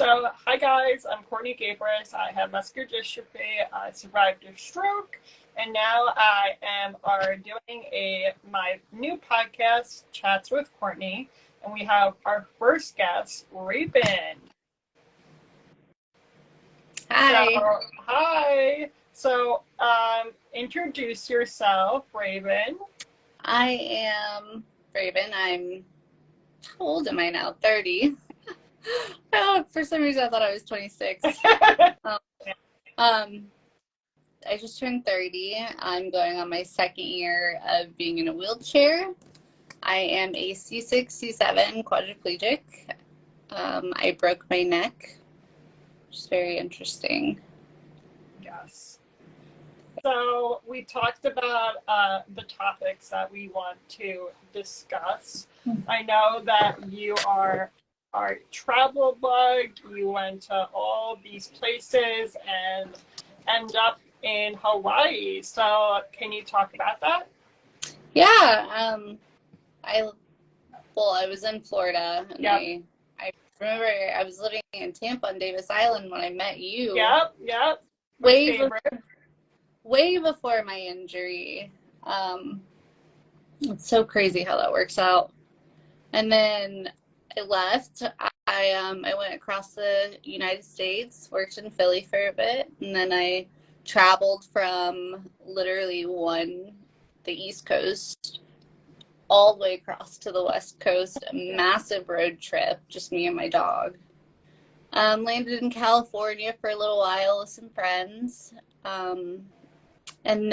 So, hi guys, I'm Courtney Gabris. I have muscular dystrophy. I survived a stroke, and now I am doing my new podcast, Chats with Courtney, and we have our first guest, Rayven. Hi. So, hi. So, introduce yourself, Rayven. I am Rayven. How old am I now? 30. Oh, for some reason I thought I was 26. I just turned 30. I'm going on my second year of being in a wheelchair. I am a C6, C7 quadriplegic. I broke my neck, which is very interesting. Yes. So we talked about the topics that we want to discuss. I know that you are travel bugged. You went to all these places and end up in Hawaii. So can you talk about that? Yeah. I was in Florida, and yep. I remember I was living in Tampa on Davis Island when I met you. Yep. Way before my injury. It's so crazy how that works out. And then I left. I went across the United States, worked in Philly for a bit, and then I traveled from literally the East Coast all the way across to the West Coast, a massive road trip, just me and my dog. Landed in California for a little while with some friends. And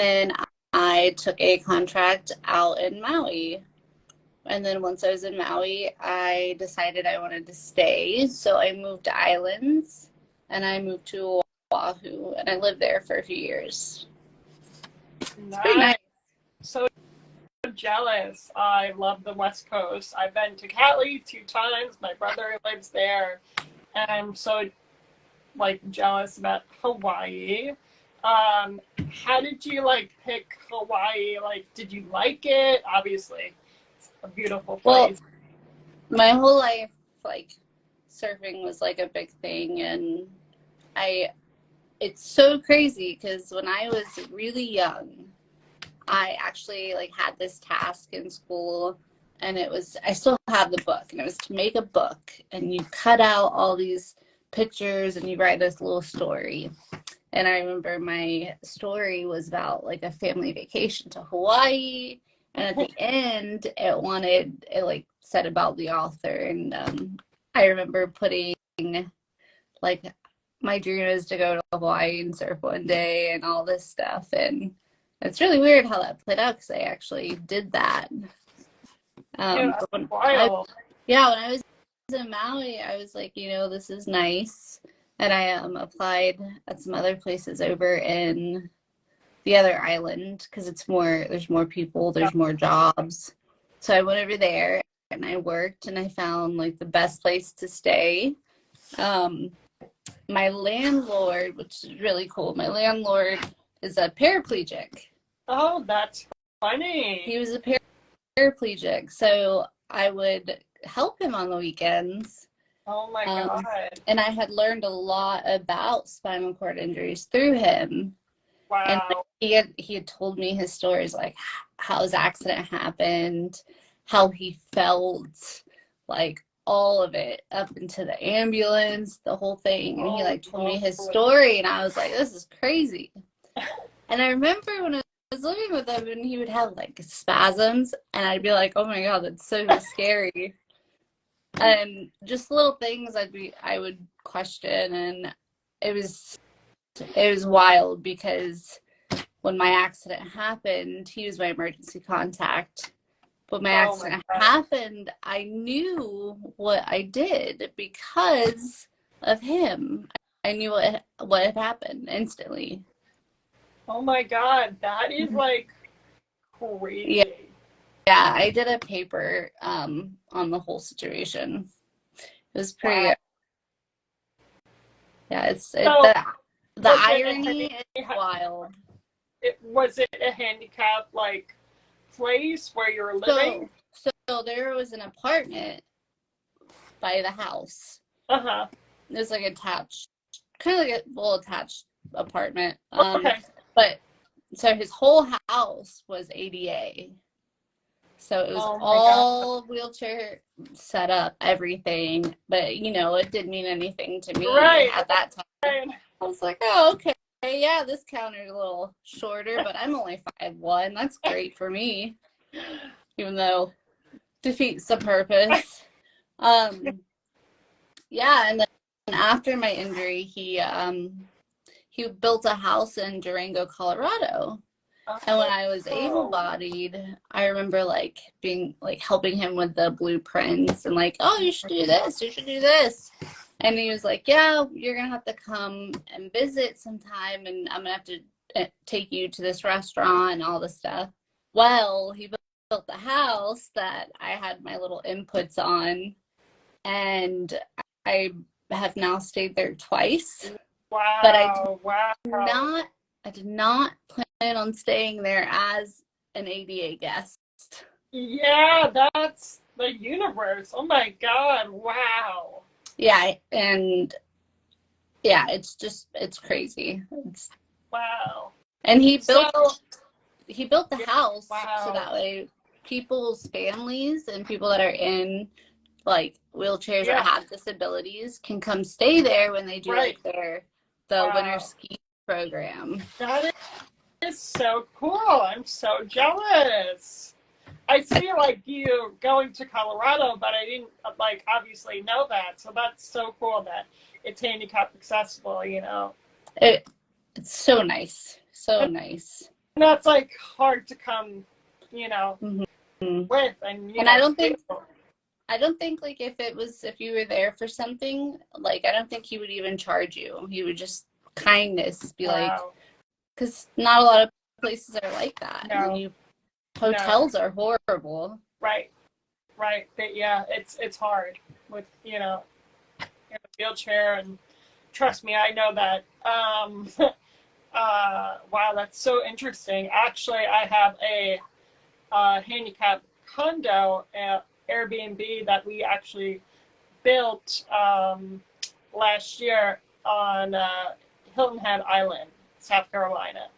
then I took a contract out in Maui. And then once I was in Maui, I decided I wanted to stay. So I moved to islands, and I moved to Oahu, and I lived there for a few years. Nice. It's pretty nice. So jealous. I love the West Coast. I've been to Cali 2 times. My brother lives there. And I'm so jealous about Hawaii. How did you pick Hawaii? Did you like it? Obviously, it's a beautiful place. Well, my whole life, surfing was a big thing, and it's so crazy because when I was really young, I actually had this task in school, and I still have the book, and it was to make a book, and you cut out all these pictures and you write this little story. And I remember my story was about a family vacation to Hawaii, and at the end it said about the author, and I remember putting my dream is to go to Hawaii and surf one day and all this stuff, and it's really weird how that played out because I actually did that. When I was in Maui, I was this is nice. And I applied at some other places over in the other island because there's more people, there's more jobs. So I went over there and I worked, and I found the best place to stay. My landlord, which is really cool, my landlord is a paraplegic. Oh, that's funny. He was a paraplegic, so I would help him on the weekends. Oh my God. And I had learned a lot about spinal cord injuries through him. Wow. And he had told me his stories, how his accident happened, how he felt, all of it, up into the ambulance, the whole thing. And he told me his story, and I was like, this is crazy. And I remember when I was living with him, and he would have spasms, and I'd be like, oh my God, that's so scary. And just little things I would question, and it was wild because when my accident happened, he was my emergency contact. But my accident happened, I knew what I did because of him. I knew what had happened instantly. Oh my God, that is crazy. Yeah. Yeah, I did a paper on the whole situation. It was pretty. Wow. Yeah, the irony is wild. Was it a handicap place where you were living? So there was an apartment by the house. Uh-huh. was like attached, kind of like a little attached apartment. Okay. But so his whole house was ADA. So it was all wheelchair set up, everything. But, you know, it didn't mean anything to me at that time. Right. I was like, oh, okay. Yeah, this counter's a little shorter, but I'm only 5'1". That's great for me. Even though defeats the purpose. Yeah, and then after my injury, he built a house in Durango, Colorado. And when I was able-bodied, I remember like being like helping him with the blueprints and like, oh, you should do this, you should do this. And he was like, yeah, you're gonna have to come and visit sometime, and I'm gonna have to take you to this restaurant and all this stuff. Well, he built the house that I had my little inputs on, and I have now stayed there twice. Wow. But I did not plan on staying there as an ADA guest. Yeah, that's the universe. Oh my God. Wow. Yeah, and yeah, it's crazy. Wow. And he built the house so that way people's families and people that are in like wheelchairs or have disabilities can come stay there when they do like the winter ski program. That is so cool. I'm so jealous. I see like you going to Colorado, but I didn't like obviously know that. So that's so cool that it's handicap accessible, you know. It's so nice. So nice. And that's like hard to come, you know, with and I don't think like if you were there for something, like I don't think he would even charge you. He would just kindness be like, because not a lot of places are like that. No. Hotels are horrible. Right. But yeah, it's hard with, you know, in a wheelchair, and trust me, I know that. Wow, that's so interesting. Actually, I have a handicap condo Airbnb that we actually built last year on Hilton Head Island, South Carolina.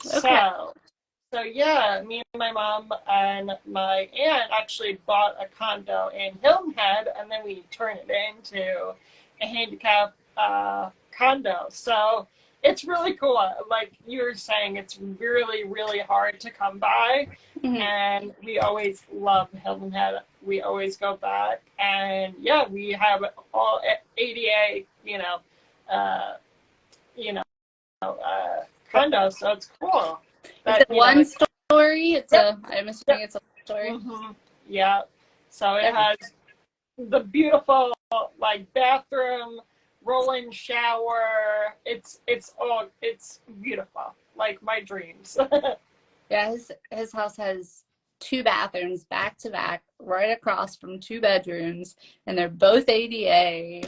Okay. So yeah, me and my mom and my aunt actually bought a condo in Hilton Head, and then we turned it into a handicap condo. So it's really cool. Like you were saying, it's really, really hard to come by. And we always love Hilton Head. We always go back. And yeah, we have all ADA, condos. So it's cool. Is it one story? I'm assuming it's a story. Yeah. So it has the beautiful like bathroom, roll-in shower. It's beautiful. Like my dreams. Yeah, his house has 2 bathrooms back to back, right across from 2 bedrooms, and they're both ADA.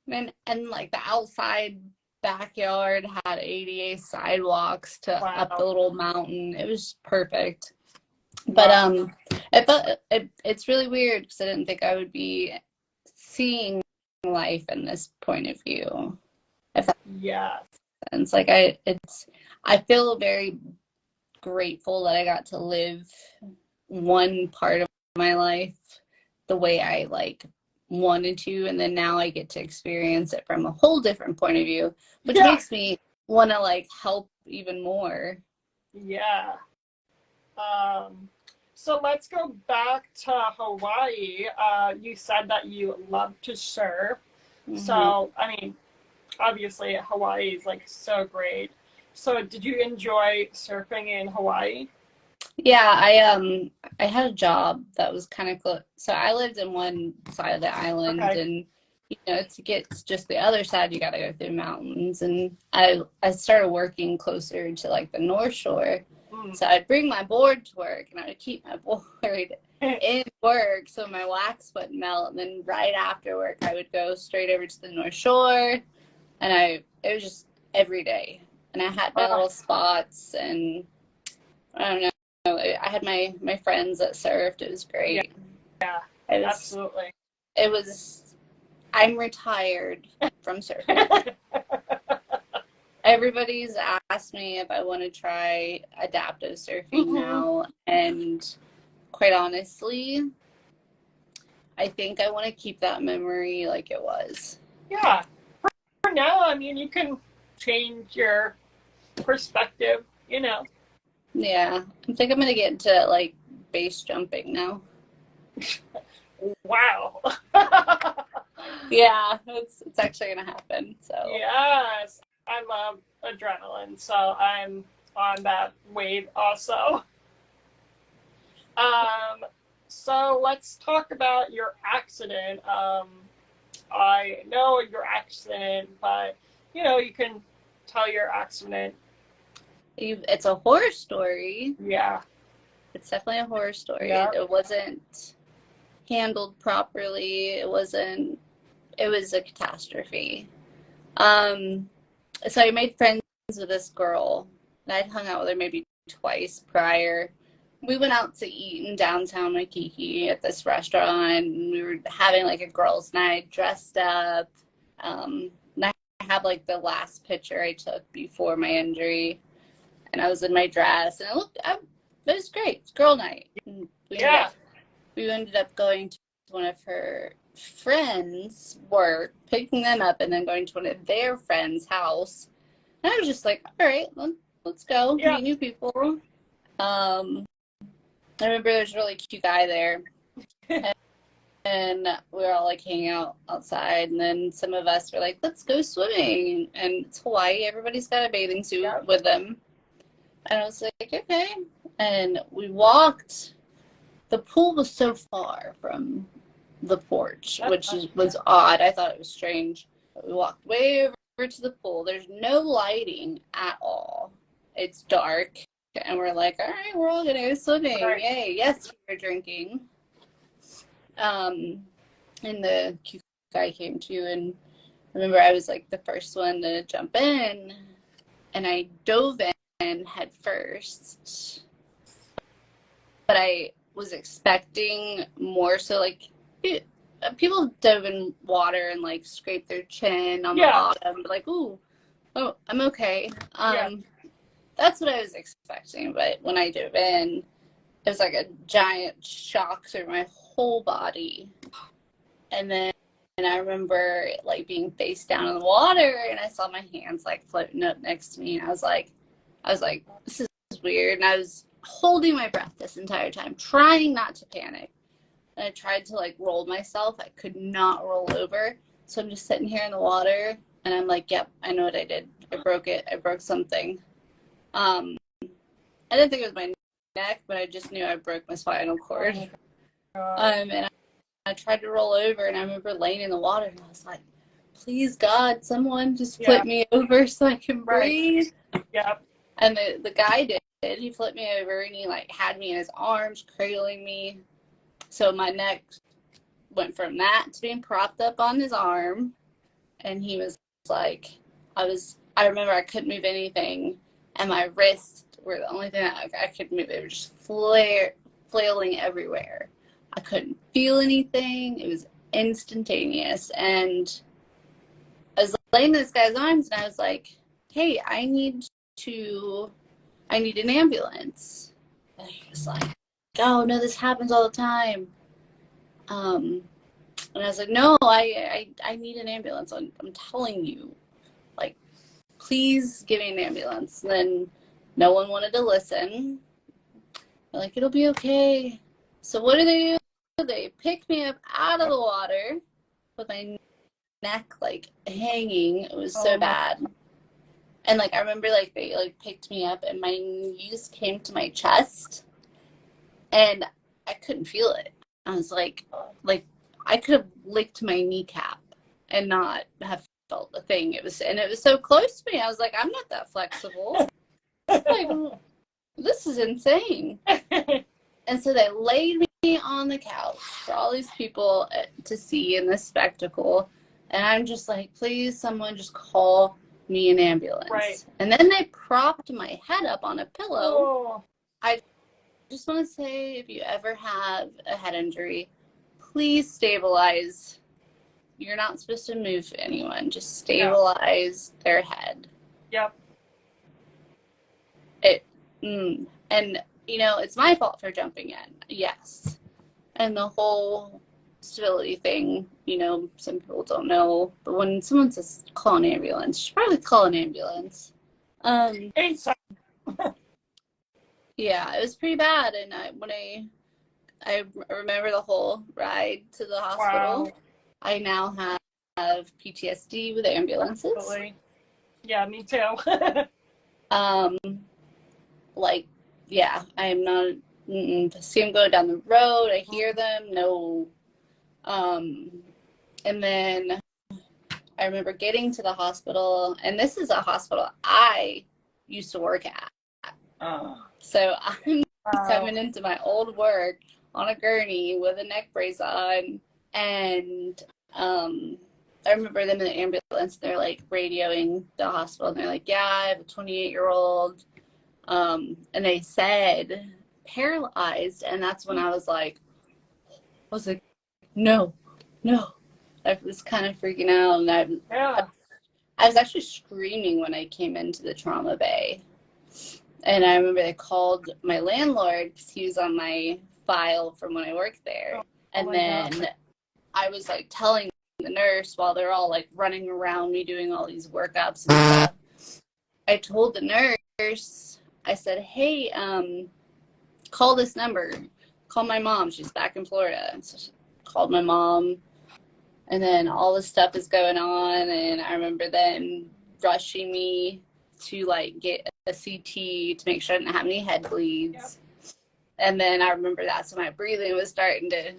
And like the outside backyard had ADA sidewalks to up the little mountain. It was perfect. But it's really weird because I didn't think I would be seeing life in this point of view. It's like I feel very grateful that I got to live one part of my life the way I like wanted to, and then now I get to experience it from a whole different point of view, which makes me want to like help even more. Yeah. So let's go back to Hawaii. You said that you love to surf. So I mean, obviously Hawaii is like so great. So did you enjoy surfing in Hawaii? Yeah, I had a job that was kind of close. So I lived in one side of the island, and to get to just the other side, you got to go through mountains. And I started working closer to like the North Shore, so I'd bring my board to work, and I would keep my board in work so my wax wouldn't melt. And then right after work, I would go straight over to the North Shore, and it was just every day. And I had my little spots, and I don't know. I had my friends that surfed. It was great. Yeah, absolutely. It was I'm retired from surfing. Everybody's asked me if I want to try adaptive surfing now, and quite honestly, I think I want to keep that memory like it was. Yeah. For now, I mean, you can change your perspective, you know. Yeah, I think I'm gonna get into like base jumping now. Wow. Yeah, it's actually gonna happen. So Yes, I love adrenaline, so I'm on that wave also. So let's talk about your accident. I know your accident, but you can tell your accident. it's a horror story. Yeah. It's definitely a horror story. Yeah. It wasn't handled properly. It was a catastrophe. So I made friends with this girl, and I'd hung out with her maybe twice prior. We went out to eat in downtown Waikiki at this restaurant, and we were having like a girls' night, dressed up. And I have like the last picture I took before my injury, and I was in my dress, and it was great. It's girl night. And we ended up going to one of her friends' work, picking them up, and then going to one of their friends' house. And I was just like, all right, let's go meet new people. I remember there's a really cute guy there, and we were all like hanging out outside. And then some of us were like, let's go swimming. And it's Hawaii; everybody's got a bathing suit with them. And I was like, okay. And we walked. The pool was so far from the porch, which was odd. I thought it was strange. But we walked way over to the pool. There's no lighting at all. It's dark. And we're like, all right, we're all going to go swimming. Right. Yay. Yes, we were drinking. And the cute guy came too. And I remember I was like the first one to jump in. And I dove in head first. But I was expecting more, so like people dove in water and like scrape their chin on the bottom, but like, oh, I'm okay. That's what I was expecting, but when I dove in, it was like a giant shock through my whole body. And then I remember like being face down in the water, and I saw my hands like floating up next to me, and I was like, this is weird. And I was holding my breath this entire time, trying not to panic. And I tried to like roll myself. I could not roll over. So I'm just sitting here in the water, and I'm like, yep, I know what I did. I broke it. I broke something. I didn't think it was my neck, but I just knew I broke my spinal cord. And I tried to roll over, and I remember laying in the water, and I was like, please God, someone just flip me over so I can breathe. Yep. And the guy did. He flipped me over, and he like had me in his arms, cradling me. So my neck went from that to being propped up on his arm. And he was like, I remember I couldn't move anything, and my wrists were the only thing that I could move. They were just flailing everywhere. I couldn't feel anything. It was instantaneous. And I was laying in this guy's arms, and I was like, hey, I need an ambulance. And he was like, oh no, this happens all the time. And I was like, no, I need an ambulance. I'm telling you, like, please give me an ambulance. And then no one wanted to listen. They're like, it'll be okay. So what do? They picked me up out of the water with my neck like hanging. It was so bad. And like I remember like they like picked me up, and my knees came to my chest, and I couldn't feel it. I was like I could have licked my kneecap and not have felt a thing. It was so close to me. I was like, I'm not that flexible. Like, this is insane. And so they laid me on the couch for all these people to see in this spectacle. And I'm just like, please, someone just call me an ambulance. Right. And then they propped my head up on a pillow. Oh. I just want to say, if you ever have a head injury, please stabilize you're not supposed to move anyone. Just stabilize their head. Yep. And, you know, it's my fault for jumping in. Yes. And the whole stability thing, you know, some people don't know. But when someone says call an ambulance, you should probably call an ambulance. Yeah, it was pretty bad. And I remember the whole ride to the hospital. Wow. I now have PTSD with ambulances. Absolutely. Yeah, me too. Like, yeah, I'm not, see them go down the road, I hear them, no. And then I remember getting to the hospital, and this is a hospital I used to work at. So I'm coming into my old work on a gurney with a neck brace on, and I remember them in the ambulance, they're like radioing the hospital, and they're like, yeah, I have a 28-year-old, and they said paralyzed, and that's when I was like, no. I was kind of freaking out, and I was actually screaming when I came into the trauma bay. And I remember they called my landlord because he was on my file from when I worked there. And then I was like telling the nurse while they're all like running around me doing all these workups and stuff. I told the nurse, I said, hey, call this number. Call my mom. She's back in Florida. So she called my mom. And then all this stuff is going on. And I remember them rushing me to like get a CT to make sure I didn't have any head bleeds. Yep. And then I remember that's when my breathing was starting to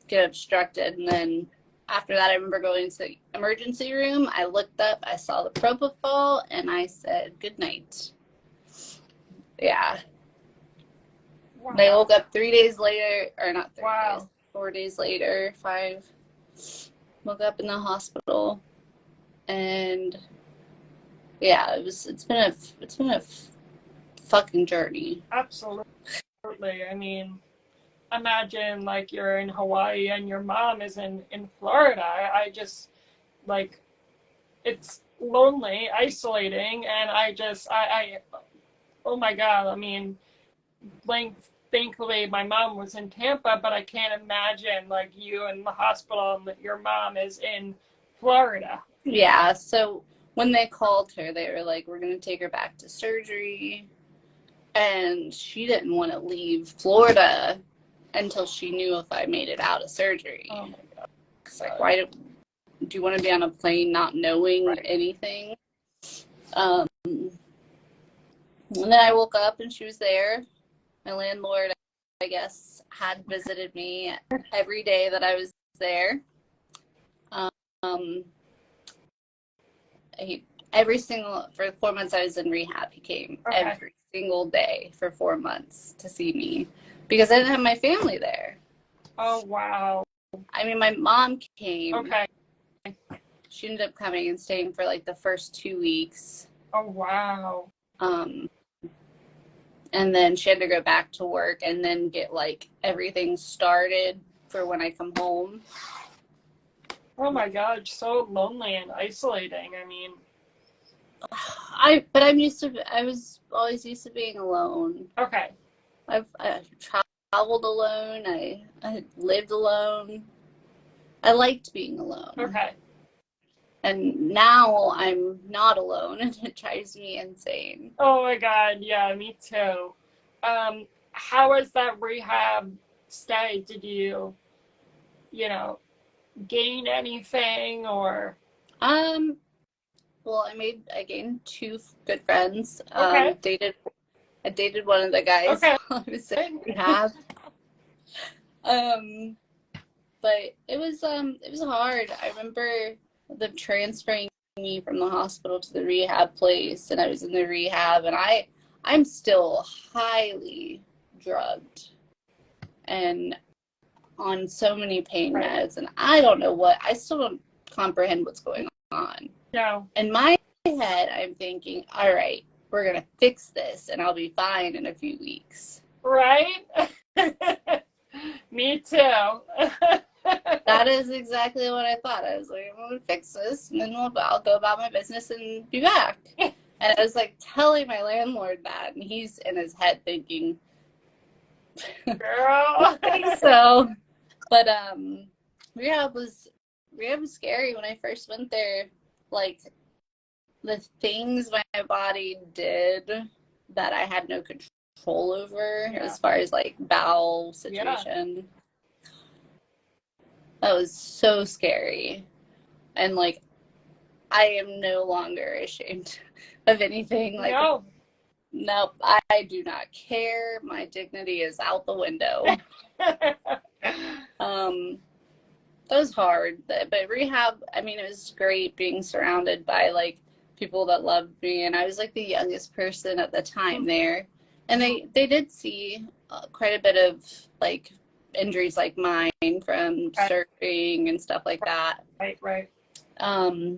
get obstructed. And then after that, I remember going to the emergency room. I looked up, I saw the propofol, and I said, good night. Yeah. Wow. And I woke up 3 days later, or not 3 days, 4 days later, 5. Woke up in the hospital, and yeah, it's been a fucking journey. Absolutely. I mean, imagine like you're in Hawaii and your mom is in Florida. I just like, it's lonely, isolating, and I oh my God, I mean, thankfully my mom was in Tampa, but I can't imagine like you in the hospital and that your mom is in Florida. Yeah, so when they called her, they were like, we're going to take her back to surgery. And she didn't want to leave Florida until she knew if I made it out of surgery. Oh my God. It's like, why do you want to be on a plane not knowing anything? And then I woke up and she was there. My landlord, I guess, had visited me every day that I was there. For 4 months I was in rehab, he came every single day for 4 months to see me because I didn't have my family there. Oh, wow. I mean, my mom came. Okay. She ended up coming and staying for like the first 2 weeks. Oh, wow. And then she had to go back to work and then get like everything started for when I come home. Oh my God, so lonely and isolating. I mean, I was always used to being alone. Okay. I traveled alone. I lived alone. I liked being alone. Okay. And now I'm not alone, and it drives me insane. Oh my God, yeah, me too. How was that rehab stay? Did you gain anything or? Well, I gained 2 good friends. Okay. I dated one of the guys while I was in rehab. But it was hard. I remember them transferring me from the hospital to the rehab place, and I was in the rehab, and I'm still highly drugged and on so many pain meds, and I still don't comprehend what's going on. No. In my head, I'm thinking, all right, we're going to fix this, and I'll be fine in a few weeks. Right? Me too. That is exactly what I thought. I was like, I'm going to fix this, and then I'll go about my business and be back. And I was like telling my landlord that, and he's in his head thinking, Girl. I think so. But rehab was scary when I first went there. Like, the things my body did that I had no control over, as far as like bowel situation. That was so scary. And like, I am no longer ashamed of anything. Like, nope, I do not care. My dignity is out the window. That was hard, but rehab, I mean, it was great being surrounded by like people that loved me, and I was like the youngest person at the time there, and they did see quite a bit of like injuries like mine from surfing and stuff like that. Right. I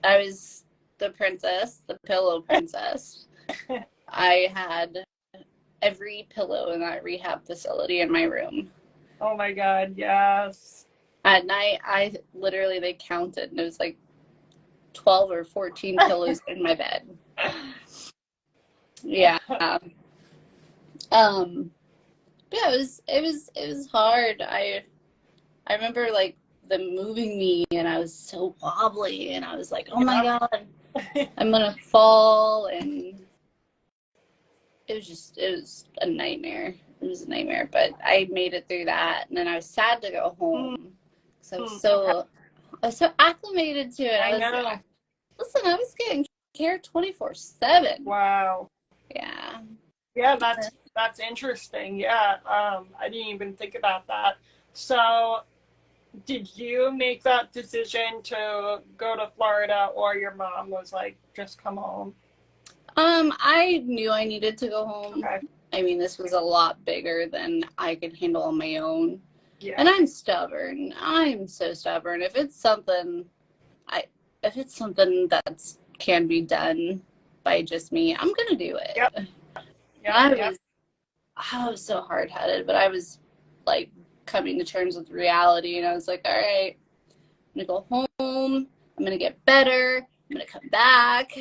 was the princess, the pillow princess. I had every pillow in that rehab facility in my room. Oh my God, yes. At night, they counted, and it was like 12 or 14 pillows in my bed. Yeah. Yeah, it was hard. I remember like them moving me, and I was so wobbly, and I was like, oh my God, I'm gonna fall, and it was a nightmare. It was a nightmare, but I made it through that, and then I was sad to go home because I was so acclimated to it. I know. Listen, I was getting care 24/7. Wow. Yeah. Yeah, that's interesting. Yeah, I didn't even think about that. So, did you make that decision to go to Florida, or your mom was like, just come home? I knew I needed to go home. Okay. I mean, this was a lot bigger than I could handle on my own. Yeah. And I'm stubborn. I'm so stubborn. If it's something that can be done by just me, I'm gonna do it. Yep. I was so hard-headed, but I was like coming to terms with reality, and I was like, all right, I'm gonna go home. I'm gonna get better. I'm gonna come back.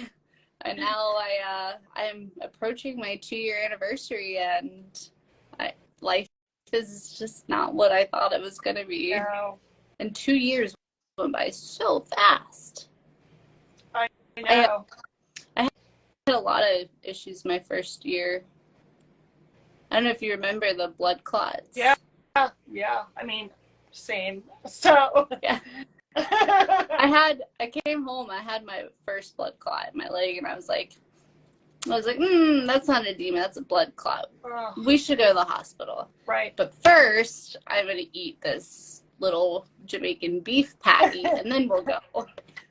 And now I am approaching my 2-year anniversary, and life is just not what I thought it was going to be. No. And 2 years went by so fast. I know. I had a lot of issues my first year. I don't know if you remember the blood clots. Yeah. I mean, same. So yeah. I came home, I had my first blood clot in my leg, and I was like, that's not edema, that's a blood clot. We should go to the hospital. Right. But first, I'm going to eat this little Jamaican beef patty, and then we'll go.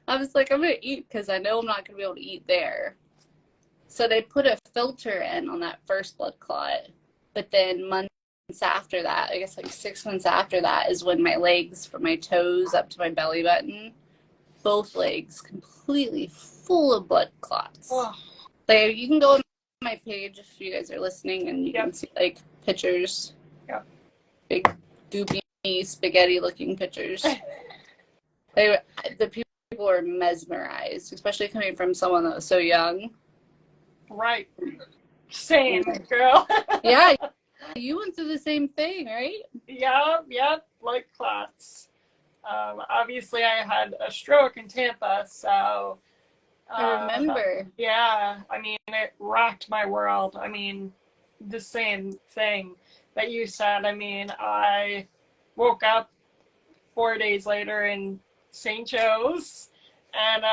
I was like, I'm going to eat because I know I'm not going to be able to eat there. So they put a filter in on that first blood clot, but then months after that, I guess like 6 months after that, is when my legs from my toes up to my belly button, both legs completely full of blood clots. Oh. Like, you can go on my page if you guys are listening, and you can see like pictures. Yeah. Big goopy spaghetti looking pictures. The people were mesmerized, especially coming from someone that was so young. Right. Same, girl. Yeah. You went through the same thing, right? Yeah, blood clots. Obviously, I had a stroke in Tampa, so... I remember. Yeah, I mean, it rocked my world. I mean, the same thing that you said. I mean, I woke up 4 days later in St. Joe's, and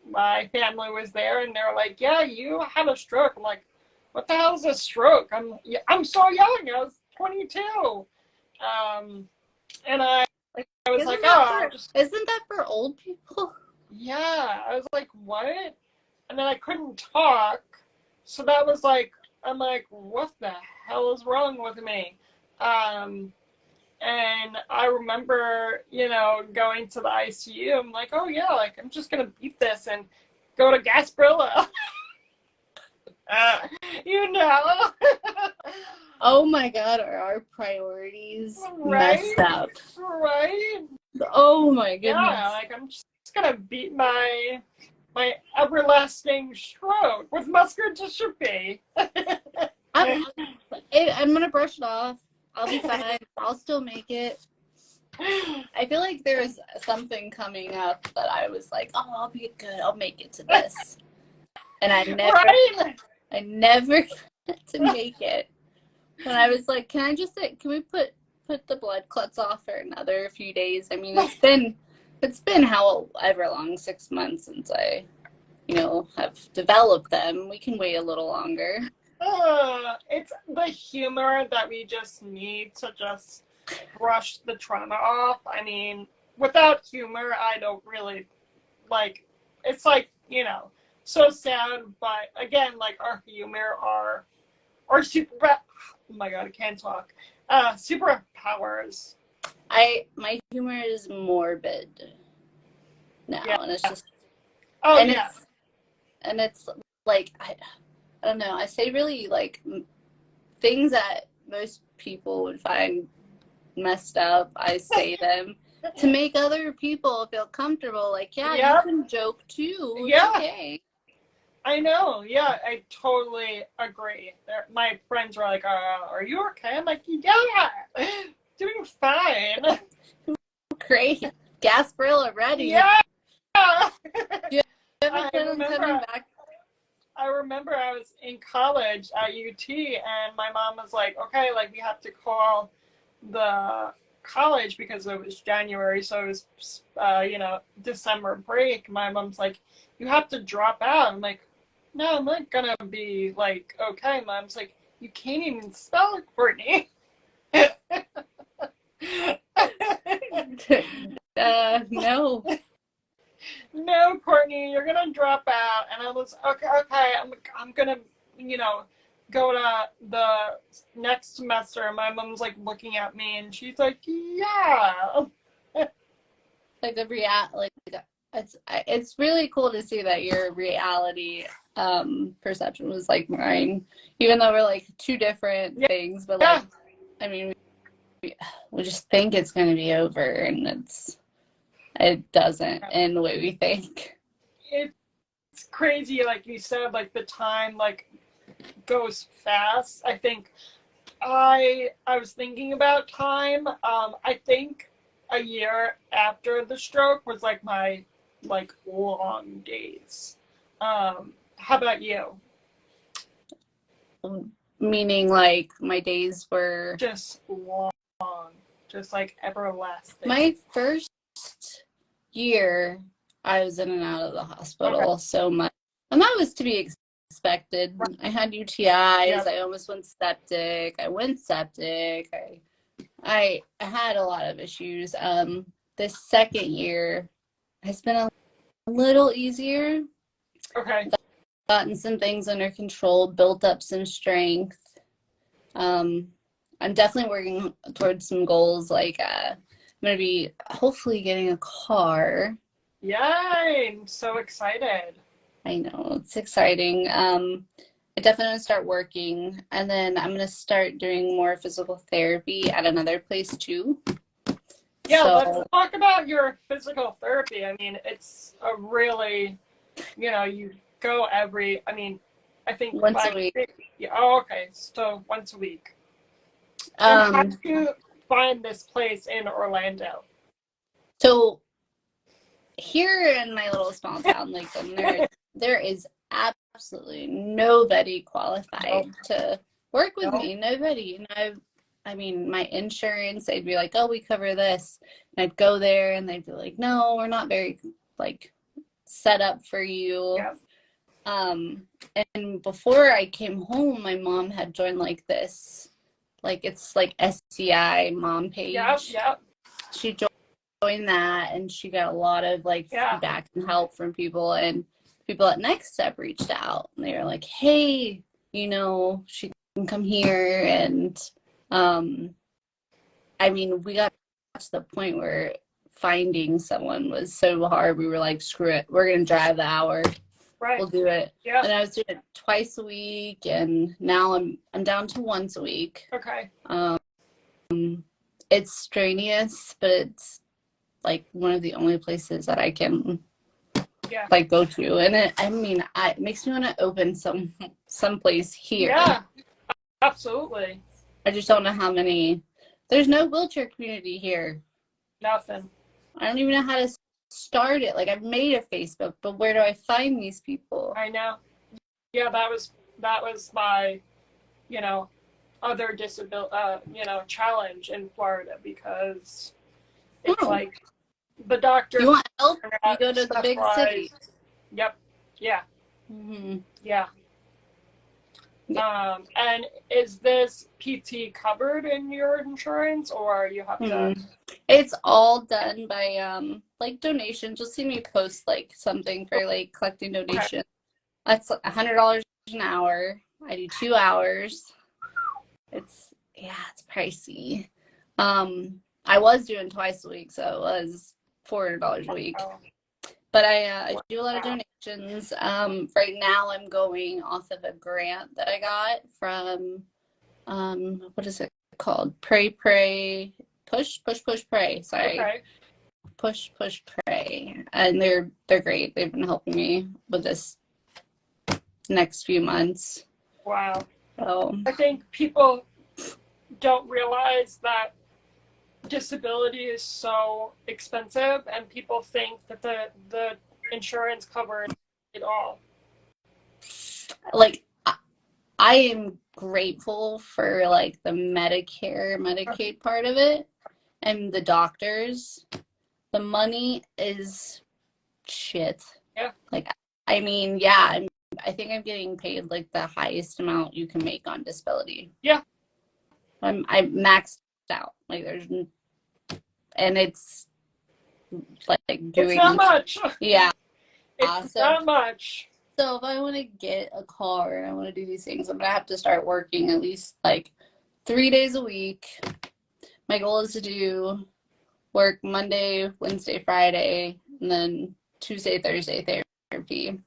my family was there, and they were like, yeah, you had a stroke. I'm like, what the hell is a stroke? I'm so young. I was 22. And I was like, isn't that for old people? Yeah. I was like, what? And then I couldn't talk. So that was like, I'm like, what the hell is wrong with me? And I remember, going to the ICU. I'm like, oh yeah, like I'm just going to beat this and go to Gasparilla. Oh my God, are our priorities Right? messed up? Right? Oh my goodness. Yeah, like I'm just gonna beat my everlasting stroke with muscular dystrophy. I'm gonna brush it off. I'll be fine. I'll still make it. I feel like there's something coming up that I was like, oh, I'll be good. I'll make it to this. And I never got to make it. When I was like, can we put the blood clots off for another few days? I mean, it's been however long, 6 months since I, have developed them. We can wait a little longer. It's the humor that we just need to just brush the trauma off. I mean, without humor, I don't really like. It's like, so sad. But again, like our humor, our super. Oh my God, I can't talk. Superpowers. My humor is morbid now, Yeah. and it's just. Oh and yeah. It's like I don't know. I say really like things that most people would find messed up. I say them to make other people feel comfortable. Like, yeah, you can joke too. It's okay. I know. Yeah, I totally agree. My friends were like, "Are you okay?" I'm like, "Yeah, doing fine." Great. Gasparilla ready. Yeah. Do you have a plan on coming back? I remember I was in college at UT, and my mom was like, "Okay, like we have to call the college because it was January, so it was, December break." My mom's like, "You have to drop out." I'm like, "No, I'm not gonna be like, okay." Mom's like, "You can't even spell it, Courtney." No. No, Courtney, you're gonna drop out. And I was okay. I'm gonna, go to the next semester. And my mom's like looking at me, and she's like, "Yeah." Like it's really cool to see that your reality perception was like mine, even though we're like two different things. But like, I mean, we just think it's gonna be over, and it doesn't end the way we think. It's crazy, like you said, like the time like goes fast. I think I was thinking about time. I think a year after the stroke was like my like long days. How about you? Meaning like my days were just long, just like everlasting. My first year I was in and out of the hospital so much, and that was to be expected. I had UTIs. I almost went septic. I had a lot of issues. This second year has been a little easier. Okay. Gotten some things under control, built up some strength. I'm definitely working towards some goals. Like I'm going to be hopefully getting a car. Yay! I'm so excited. I know, it's exciting. I definitely want to start working, and then I'm going to start doing more physical therapy at another place too. Yeah, let's talk about your physical therapy. I mean, it's a really, you go I think once a week. Yeah, oh, okay, so once a week. And how do you find this place in Orlando? So here in my little small town, like there is absolutely nobody qualified to work with me. Nobody. And I mean, my insurance, they'd be like, "Oh, we cover this," and I'd go there, and they'd be like, "No, we're not very like set up for you." Yeah. And before I came home, my mom had joined like this, like it's like SCI mom page. Yep. She joined that, and she got a lot of like feedback and help from people, and people at Next Step reached out, and they were like, "Hey, she can come here." And I mean, we got to the point where finding someone was so hard. We were like, "Screw it, we're gonna drive the hour." will do it. Yeah. And I was doing it twice a week, and now I'm down to once a week. Okay. It's strenuous, but it's like one of the only places that I can like go to, and it makes me want to open some place here. Yeah, absolutely. I just don't know how many. There's no wheelchair community here. Nothing. I don't even know how to start it. Like, I've made a Facebook, but where do I find these people? I know. Yeah, that was my, other challenge in Florida, because it's like the doctor. You want help? You go to the big city. Yep. Yeah. Mm-hmm. Yeah. And is this PT covered in your insurance, or you have to? It's all done by like donations. You'll see me post like something for like collecting donations. That's $100 an hour. I do 2 hours. It's pricey. I was doing twice a week, so it was $400 a week. But I do a lot of donations. Right now I'm going off of a grant that I got from what is it called? Pray, push, pray. Sorry. Okay. Push, pray. And they're great. They've been helping me with this next few months. Wow. So I think people don't realize that disability is so expensive, and people think that the insurance covers it all. Like, I am grateful for like the Medicaid part of it, and the doctors. The money is shit. Yeah. Like, I think I'm getting paid like the highest amount you can make on disability. Yeah. I'm maxed out. Like, and it's like doing. It's not much. Yeah. It's not much. So if I want to get a car and I want to do these things, I'm going to have to start working at least like 3 days a week. My goal is to work Monday, Wednesday, Friday, and then Tuesday, Thursday therapy.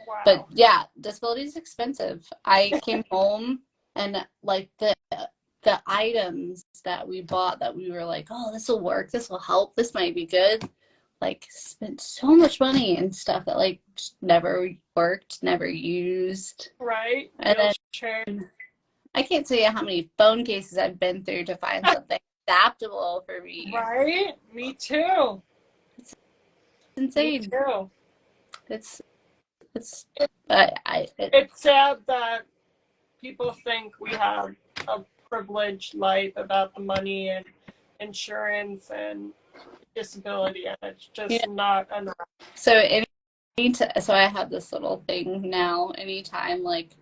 Wow. But yeah, disability is expensive. I came home and like the items that we bought that we were like, oh, this will work, this will help, this might be good. Like, spent so much money and stuff that like just never worked, never used. Right. And then I can't tell you how many phone cases I've been through to find something adaptable for me. Right. Me too. It's insane. Me too. It's sad that people think we have a privileged life about the money and insurance and disability, and it's just not enough. So I have this little thing now. Anytime like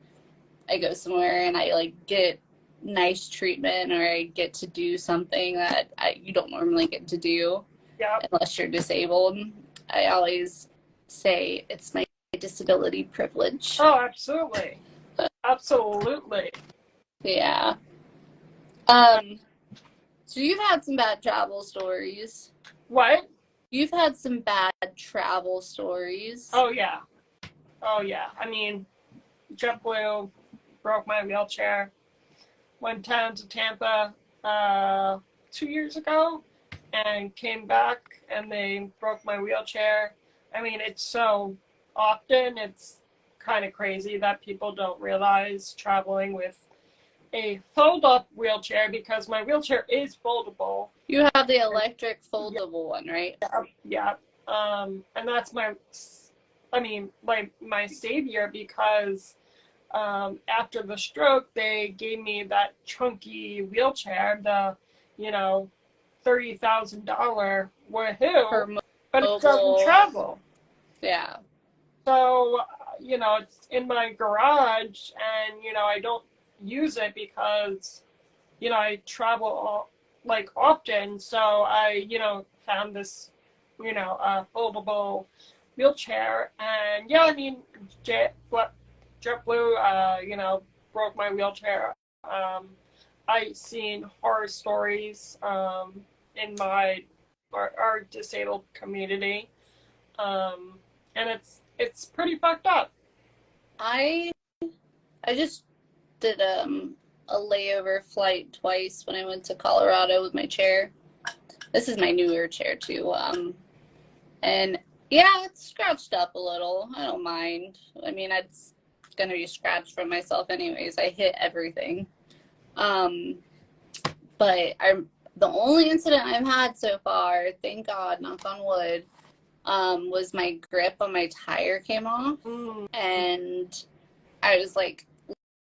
I go somewhere and I like get nice treatment, or I get to do something that you don't normally get to do unless you're disabled, I always say it's my disability privilege. Oh, absolutely. Absolutely. Yeah. So you've had some bad travel stories. What? You've had some bad travel stories. Oh, yeah. I mean, JetBlue broke my wheelchair. Went down to Tampa 2 years ago and came back, and they broke my wheelchair. I mean, it's so often, it's kind of crazy that people don't realize traveling with a fold-up wheelchair, because my wheelchair is foldable. You have the electric foldable one, right? Yeah. And that's my savior, because after the stroke, they gave me that chunky wheelchair, the $30,000 woohoo, but it doesn't travel. Yeah. So it's in my garage, and I don't use it because I travel like often. So I found this foldable wheelchair, and JetBlue broke my wheelchair. I've seen horror stories in our disabled community, and it's pretty fucked up. I just did a layover flight twice when I went to Colorado with my chair. This is my newer chair too. And yeah, it's scratched up a little. I don't mind. I mean, it's gonna be scratched from myself anyways. I hit everything. But the only incident I've had so far, thank God, knock on wood, was my grip on my tire came off. And I was like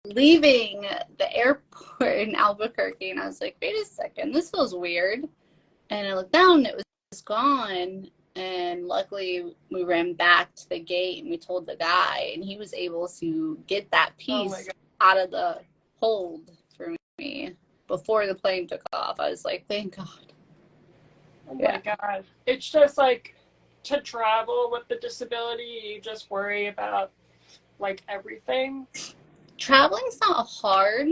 leaving the airport in Albuquerque, and I was like, wait a second, this feels weird. And I looked down, and it was gone. And luckily, we ran back to the gate, and we told the guy, and he was able to get that piece out of the hold for me before the plane took off. I was like, thank God. Oh my God. It's just like, to travel with the disability, you just worry about like everything. Traveling's not hard.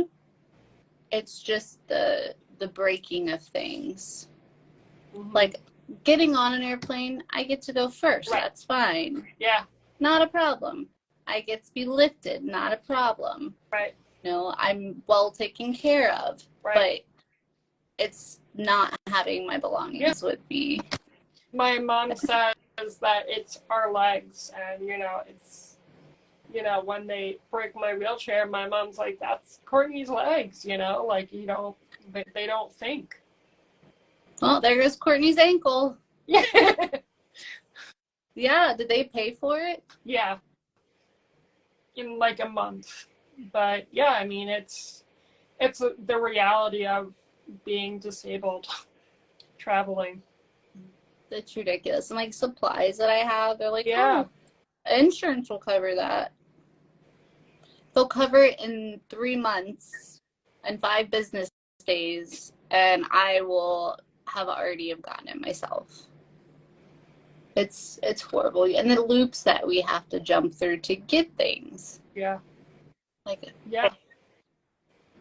It's just the breaking of things. Like getting on an airplane, I get to go first. Right. That's fine. Yeah. Not a problem. I get to be lifted. Not a problem. Right. You know, I'm well taken care of. Right. But it's not having my belongings with me. My mom says that it's our legs, and it's, when they break my wheelchair, my mom's like, that's Courtney's legs, like they don't think. Well, there goes Courtney's ankle. Yeah. Yeah, did they pay for it? Yeah. In like a month. But yeah, I mean, it's the reality of being disabled traveling. It's ridiculous. And like supplies that I have, they're like, oh, insurance will cover that. They'll cover it in 3 months and 5 business days, and I will have already have gotten it myself. It's horrible. And the loops that we have to jump through to get things. Yeah. Like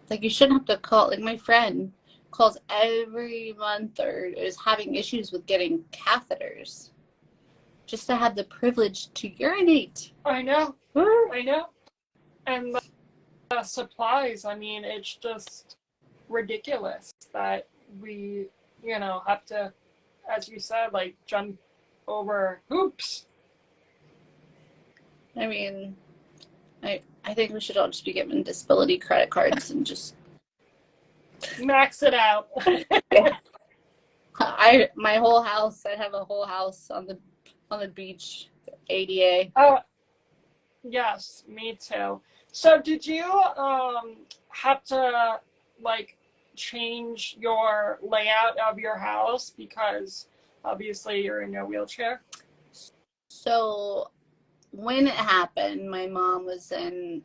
you shouldn't have to call. Like my friend calls every month or is having issues with getting catheters just to have the privilege to urinate. I know. I know. And the supplies, I mean, it's just ridiculous that we, have to, as you said, like jump over hoops. I mean, I think we should all just be given disability credit cards and just max it out. My whole house, I'd have a whole house on the beach, ADA. Oh, yes, me too. So did you have to like change your layout of your house because obviously you're in a wheelchair? So when it happened, my mom was in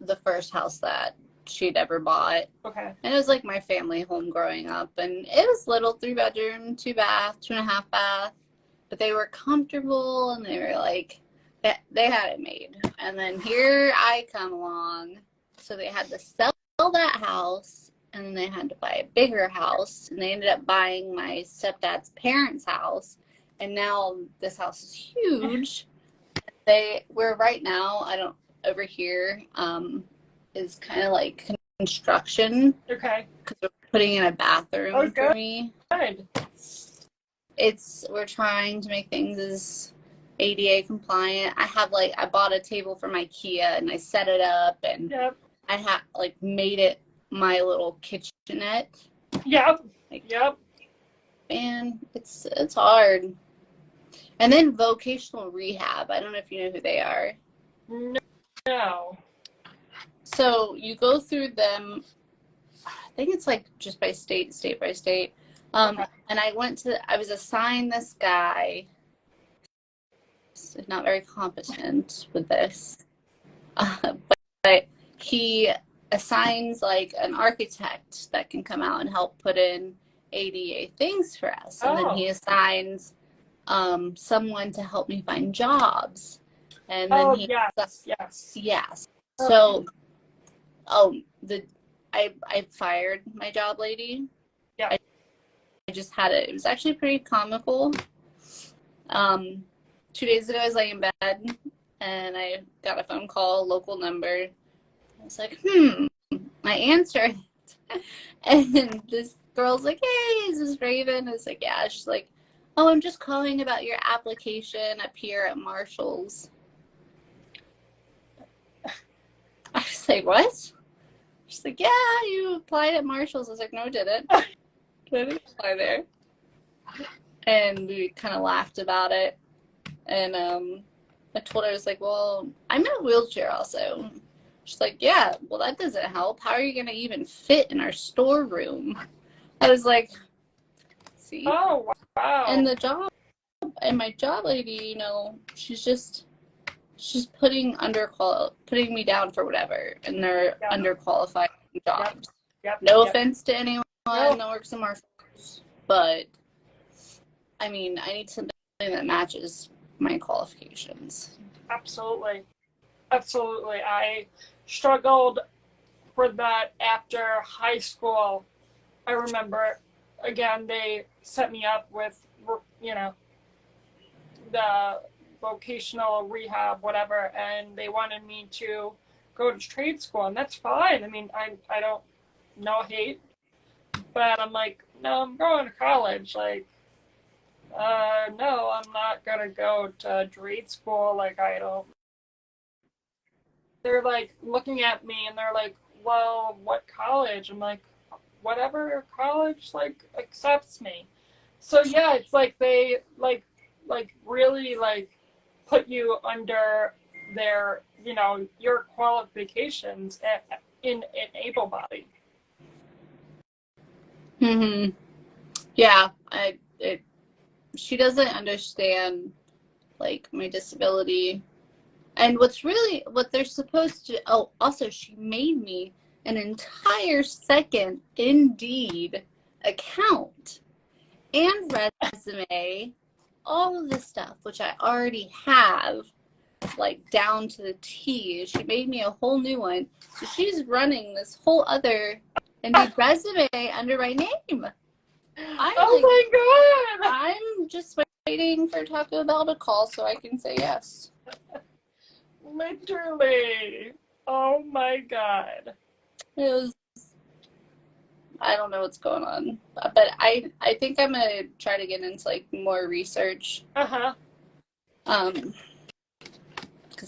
the first house that she'd ever bought. Okay. And it was like my family home growing up, and it was little, 3-bedroom, 2-bath, 2.5 bath, but they were comfortable, and they were like, they had it made. And then here I come along, so they had to sell that house, and then they had to buy a bigger house, and they ended up buying my stepdad's parents' house, and now this house is huge. We're right now, over here, is kind of like construction. Okay. Because we're putting in a bathroom for me. Good. We're trying to make things as ADA compliant. I bought a table from IKEA and I set it up, and I made it my little kitchenette. Yep. Man, it's hard. And then vocational rehab. I don't know if you know who they are. No. So you go through them, I think it's like just by state by state. And I was assigned this guy, not very competent with this, but he assigns like an architect that can come out and help put in ADA things for us. And then he assigns someone to help me find jobs. And then yes. So, I fired my job lady. Yeah. I just had it. It was actually pretty comical. 2 days ago, I was laying in bed, and I got a phone call, local number. I was like, I answered. And this girl's like, hey, is this Rayven? I was like, yeah. She's like, oh, I'm just calling about your application up here at Marshall's. I was like, what? She's like, yeah, you applied at Marshall's. I was like, no, I didn't. I didn't apply there. And we kind of laughed about it. And I told her, I was like, well, I'm in a wheelchair also. She's like, yeah, well, that doesn't help. How are you going to even fit in our storeroom? I was like, see? Oh, wow. And my job lady, she's putting me down for whatever. And they're underqualified jobs. No offense to anyone that works in Marshall's, but I mean, I need something that matches my qualifications. Absolutely. I struggled for that after high school. I remember, again, they set me up with, the vocational rehab, whatever, and they wanted me to go to trade school, and that's fine. I mean, I don't, no hate, but I'm like, no, I'm going to college. Like, no, I'm not going to go to trade school. Like, I don't. They're like looking at me and they're like, well, what college? I'm like, whatever college like accepts me. So yeah, it's like they like really like put you under their, your qualifications in able-bodied. Yeah, she doesn't understand like my disability. And what they're supposed to, also she made me an entire second Indeed account and resume, all of this stuff, which I already have, like down to the T. She made me a whole new one. So she's running this whole other Indeed resume under my name. My God! I'm just waiting for Taco Bell to call so I can say yes. Literally. Oh my God. I don't know what's going on, but I think I'm gonna try to get into like more research. Because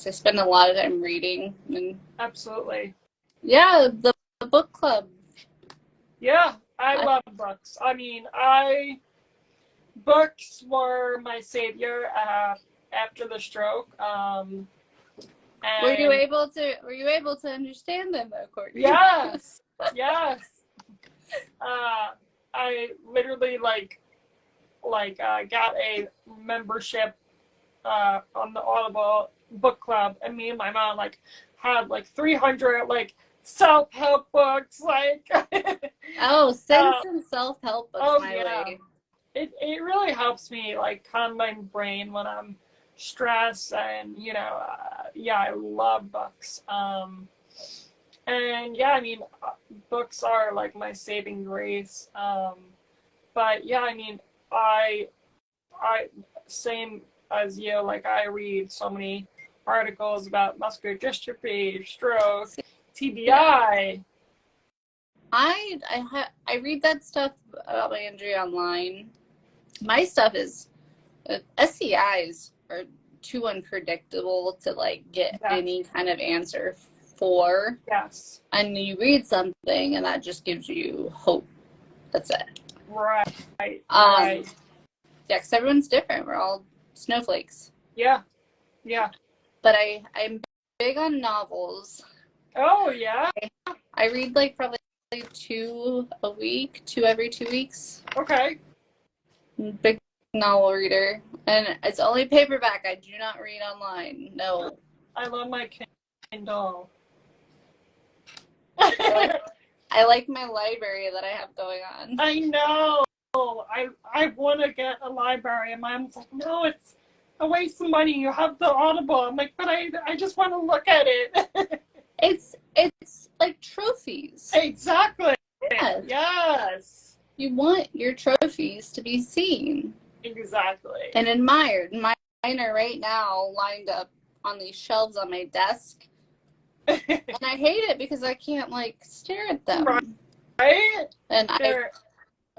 I spend a lot of time reading and. Absolutely. Yeah, the book club. Yeah, I love books. I mean, books were my savior after the stroke. Were you able to understand them though, Courtney? Yes. I literally got a membership on the Audible book club, and me and my mom had 300 self-help books. Send some self-help books my way. It really helps me calm my brain when I'm stressed, and I love books. And yeah, I mean, books are my saving grace. But yeah, I mean, I same as you, I read so many articles about muscular dystrophy, stroke, TBI. I read that stuff about my injury online. My stuff is SCIs are too unpredictable to get any kind of answer for. Yes. And you read something and that just gives you hope. That's it. Right. Yeah, because everyone's different. We're all snowflakes. Yeah. But I'm big on novels. Oh, yeah? I read probably 2 a week, 2 every 2 weeks. Okay. Big novel reader. And it's only paperback. I do not read online. No. I love my Kindle. I like my library that I have going on. I know. I want to get a library, and Mom's like, no, it's a waste of money. You have the Audible. I'm like, but I just want to look at it. It's like trophies. Exactly. Yes. You want your trophies to be seen. Exactly. And admired. are right now lined up on these shelves on my desk. And I hate it because I can't, like, stare at them. Right? And I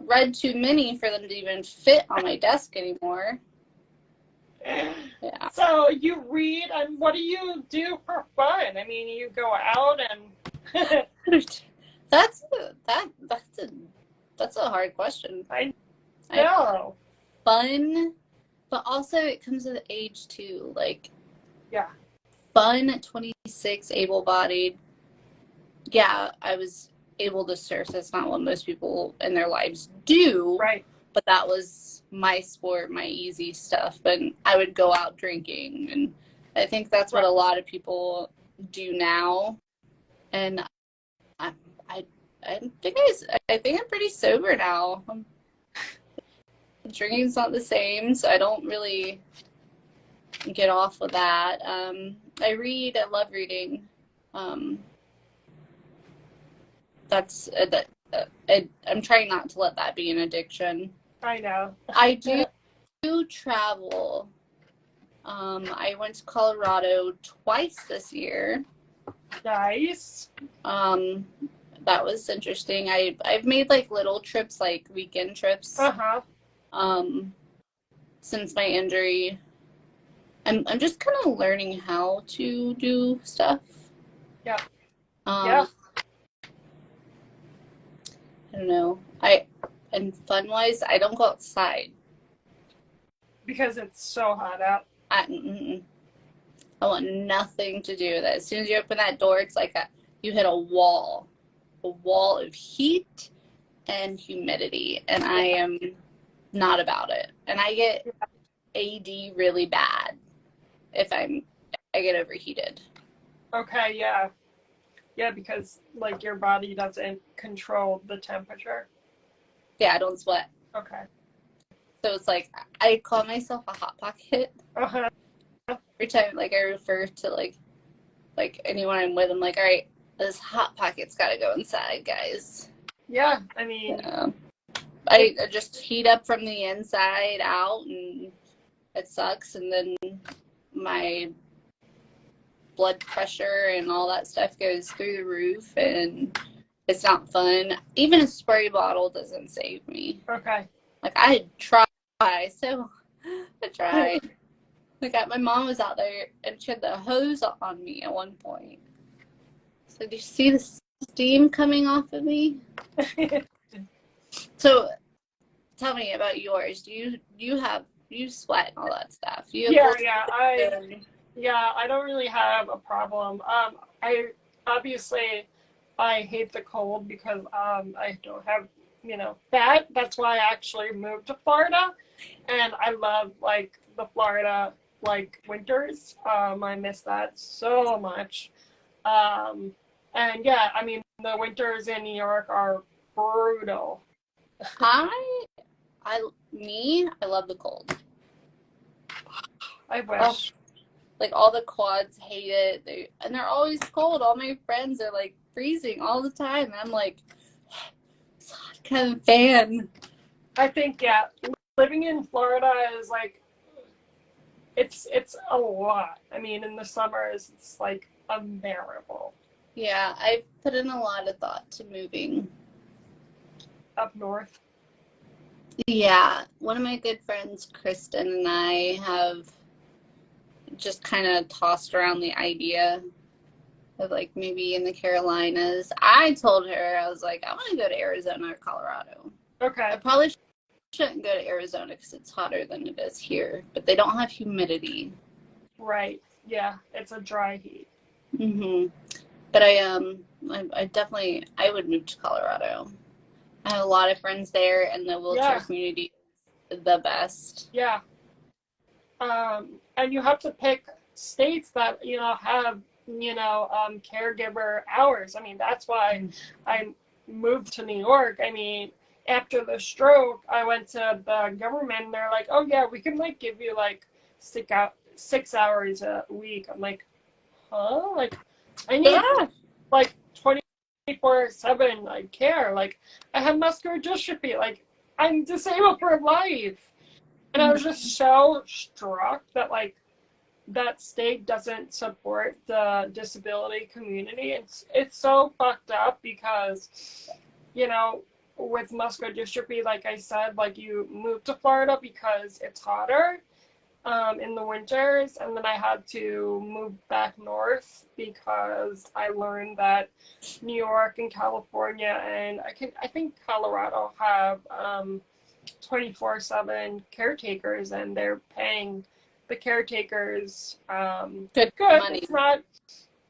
read too many for them to even fit on my desk anymore. Yeah. So you read, and what do you do for fun? I mean, you go out and... That's a hard question. I know. Fun, but also it comes with age too. Like, yeah, fun at 26, able-bodied. Yeah, I was able to surf. That's not what most people in their lives do. Right. But that was my sport, my easy stuff. But I would go out drinking, and I think that's what a lot of people do now. And I think I'm pretty sober now. Drinking's not the same, so I don't really get off with that. I read. I love reading. That's I'm trying not to let that be an addiction. I know. I do travel. I went to Colorado twice this year. Nice. That was interesting. I've made like little trips, like weekend trips. Since my injury. I'm just kind of learning how to do stuff. Yeah. I don't know. And fun wise, I don't go outside because it's so hot out. I want nothing to do with it. As soon as you open that door, it's like you hit a wall of heat and humidity, and I am not about it. And I get AD really bad if I get overheated. Okay, yeah. Yeah, because like your body doesn't control the temperature. Yeah, I don't sweat. Okay. So it's like I call myself a hot pocket. Every time like I refer to like anyone I'm with, I'm like, all right, this hot pocket's got to go inside, guys. Yeah, I mean, I just heat up from the inside out, and it sucks. And then my blood pressure and all that stuff goes through the roof, and it's not fun. Even a spray bottle doesn't save me. Okay. Like, I try, so I tried. Like, my mom was out there, and she had the hose on me at one point. So, do you see the steam coming off of me? So, tell me about yours. Do you sweat and all that stuff? I don't really have a problem. I hate the cold because I don't have, that. That's why I actually moved to Florida, and I love like the Florida like winters. I miss that so much. And yeah, I mean the winters in New York are brutal. I love the cold. I wish. Like, all the quads hate it. They're always cold. All my friends are like freezing all the time. And I'm like, it's hot kind of fan. I think, yeah, living in Florida is like, it's a lot. I mean, in the summers, it's like unbearable. Yeah, I've put in a lot of thought to moving up north. Yeah, one of my good friends, Kristen, and I have just kind of tossed around the idea of like maybe in the Carolinas. I told her, I was like, I want to go to Arizona or Colorado. Okay. I probably shouldn't go to Arizona because it's hotter than it is here, but they don't have humidity. Right. Yeah, it's a dry heat. But I would move to Colorado. I have a lot of friends there, and the wheelchair community is the best. Yeah. And you have to pick states that, have, caregiver hours. I mean, that's why I moved to New York. I mean, after the stroke, I went to the government, and they're like, oh, yeah, we can, like, give you, like, 6 hours a week. I'm like, huh? Like, I need, like, 24/7, care. Like, I have muscular dystrophy. Like, I'm disabled for life. And I was just so struck that, like, that state doesn't support the disability community. It's so fucked up because, you know, with muscular dystrophy, like I said, like, you move to Florida because it's hotter in the winters, and then I had to move back north because I learned that New York and California and I think Colorado have 24/7 caretakers, and they're paying the caretakers Good good. money. It's not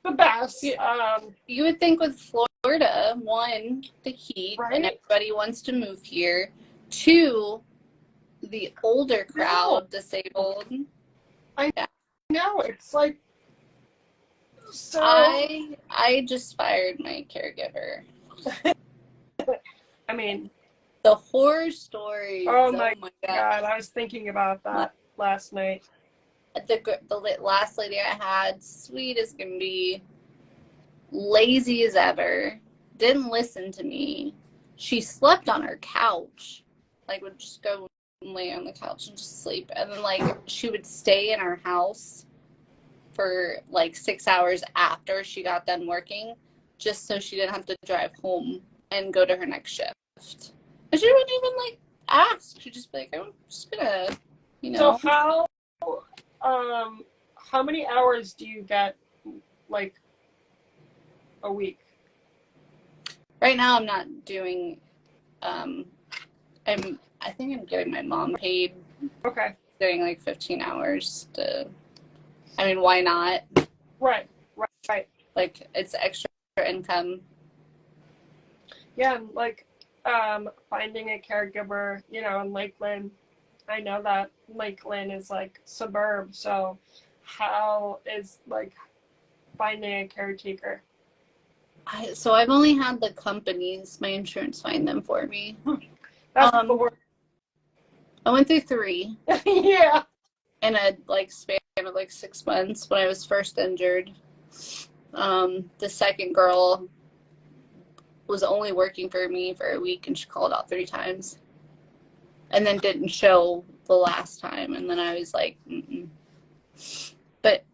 the best. You would think with Florida, one, the heat, Right? and everybody wants to move here. Two, the older crowd, disabled. No, it's like so. I just fired my caregiver. I mean, The horror stories. oh my God, I was thinking about that last night. The last lady I had, sweet as can be, lazy as ever, didn't listen to me. She slept on her couch, like would just go and lay on the couch and just sleep. And then like she would stay in our house for like 6 hours after she got done working, just so she didn't have to drive home and go to her next shift. And she wouldn't even like ask. She'd just be like, I'm just gonna, you know. So how many hours do you get, like, a week? Right now I'm not doing, I think I'm getting my mom paid. Okay. Getting like 15 hours to, I mean, why not? Right. Like, it's extra income. Yeah, and like, finding a caregiver, you know, in Lakeland, I know that Lakeland is like suburb, so how is like finding a caretaker? So I've only had the companies, my insurance, find them for me. That's the worst. I went through 3. Yeah. In a like span of like 6 months when I was first injured. The second girl was only working for me for a week, and she called out 3 times, and then didn't show the last time. And then I was like, mm-mm. But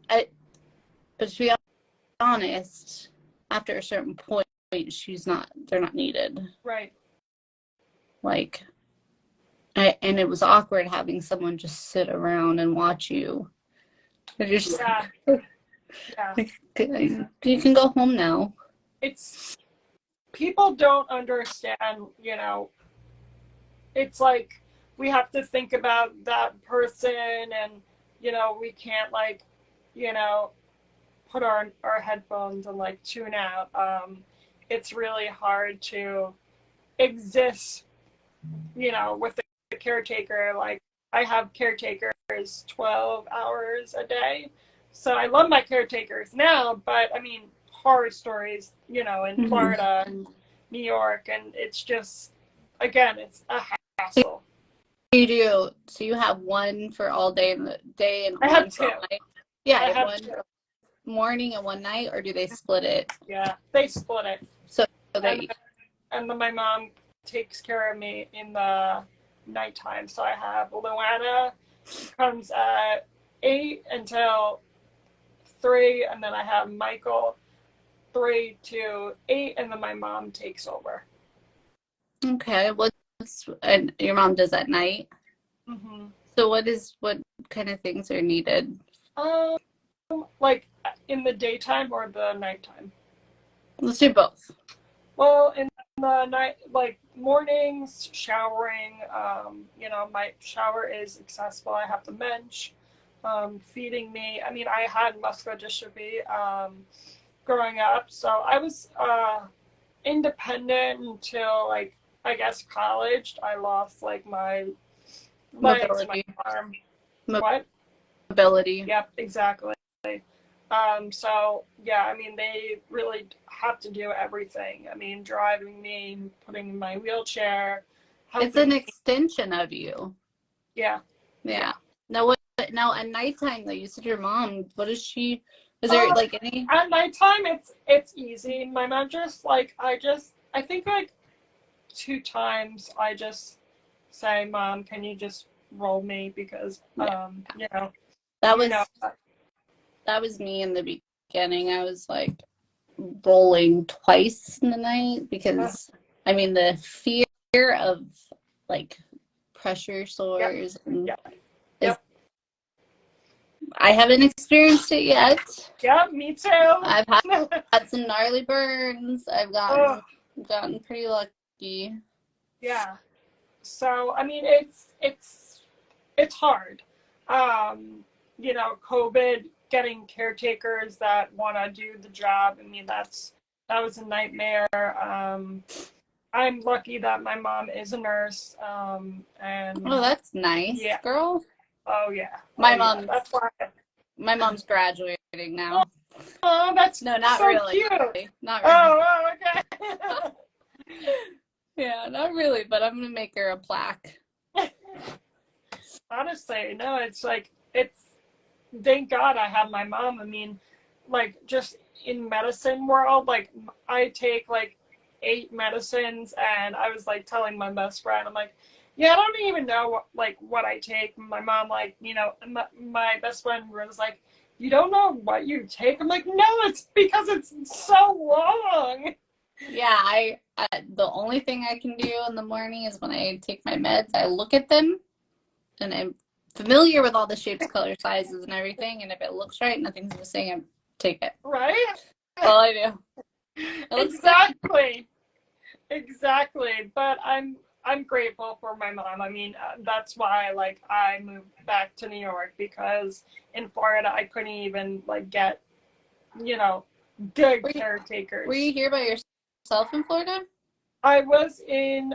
to be honest, after a certain point, they're not needed. Right. Like, and it was awkward having someone just sit around and watch you. They're just, yeah. Like, you can go home now. It's, people don't understand, you know, it's like we have to think about that person, and, you know, we can't, like, you know, put our headphones and like tune out. It's really hard to exist, you know, with the caretaker. Like, I have caretakers 12 hours a day, so I love my caretakers now, but I mean, horror stories, you know, in Florida and New York, and it's just, again, it's a hassle. You do. So you have one for all day and I have 2. Night. Yeah, I have one 2. Morning and one night, or do they split it? Yeah, they split it. So and then my mom takes care of me in the nighttime. So I have Luana, comes at 8 until 3, and then I have Michael 3 to 8, and then my mom takes over. Okay, and your mom does at night? Mm-hmm. So what kind of things are needed? Like in the daytime or the nighttime? Let's do both. Well, in the night, like mornings, showering, you know, my shower is accessible. I have the mensch, feeding me. I mean, I had muscular dystrophy growing up, so I was independent until, like, I guess college. I lost like my legs, my arm. What? Mobility. Yep, exactly. So yeah, I mean, they really have to do everything. I mean, driving me, putting me in my wheelchair. It's an extension of you. Yeah. Now at nighttime though, you said your mom, what is she? Is there like any? At nighttime, it's easy. My mom just like I think like 2 times I just say, Mom, can you just roll me because, you know, that you was know, that was me in the beginning. I was like rolling twice in the night because I mean the fear of like pressure sores and Yep. I haven't experienced it yet. Yeah, me too. I've had some gnarly burns. I've gotten pretty lucky. Yeah. So I mean, it's hard. You know, COVID, getting caretakers that want to do the job. I mean, that was a nightmare. I'm lucky that my mom is a nurse. And oh, that's nice, girl. Oh yeah. That's why my mom's graduating now. Oh, that's not so really. Cute. Not really. Oh, okay. Yeah, not really, but I'm gonna make her a plaque. Honestly, no, it's like thank God I have my mom. I mean, like just in medicine world, like I take like 8 medicines, and I was like telling my best friend, I'm like, yeah, I don't even know what I take. My mom, like, you know, my best friend was like, you don't know what you take? I'm like, no, it's because it's so long. Yeah, I the only thing I can do in the morning is when I take my meds, I look at them, and I'm familiar with all the shapes, colors, sizes, and everything. And if it looks right, nothing's missing, I take it. Right? That's all I do. Exactly. But I'm grateful for my mom. I mean, that's why like I moved back to New York, because in Florida I couldn't even like get, you know, good caretakers. Were you here by yourself in Florida? I was in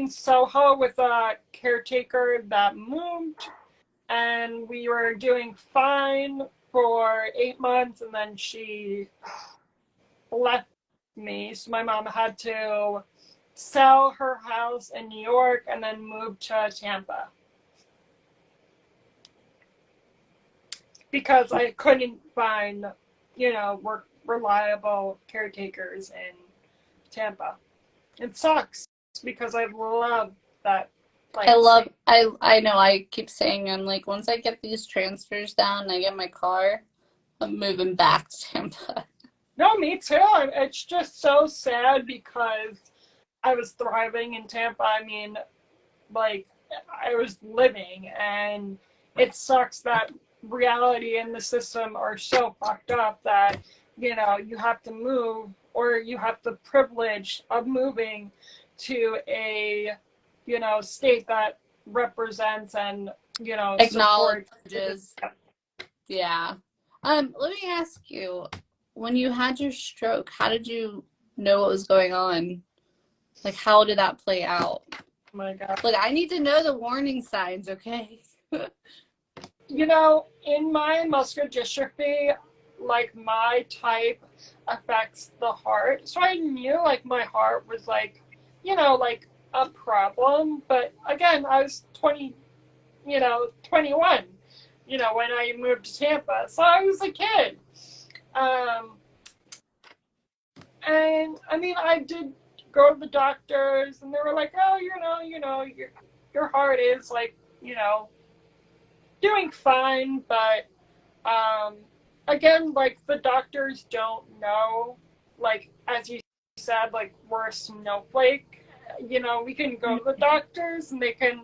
Soho with a caretaker that moved, and we were doing fine for 8 months, and then she left me. So my mom had to sell her house in New York and then move to Tampa because I couldn't find, you know, reliable caretakers in Tampa. It sucks because I love that place. I know, I keep saying, I'm like, once I get these transfers down and I get my car, I'm moving back to Tampa. No, me too. It's just so sad because I was thriving in Tampa. I mean, like, I was living, and it sucks that reality and the system are so fucked up that, you know, you have to move, or you have the privilege of moving to a, you know, state that represents and, you know, acknowledges. Yeah. Let me ask you, when you had your stroke, how did you know what was going on? Like, how did that play out? Oh my God. Like, I need to know the warning signs, okay? You know, in my muscular dystrophy, like, my type affects the heart. So I knew, like, my heart was, like, you know, like, a problem. But, again, I was 21, you know, when I moved to Tampa. So I was a kid. And, I mean, I did go to the doctors, and they were like, oh, your heart is, like, you know, doing fine, but again, like, the doctors don't know, like, as you said, like, we're a snowflake, you know, we can go to the doctors and they can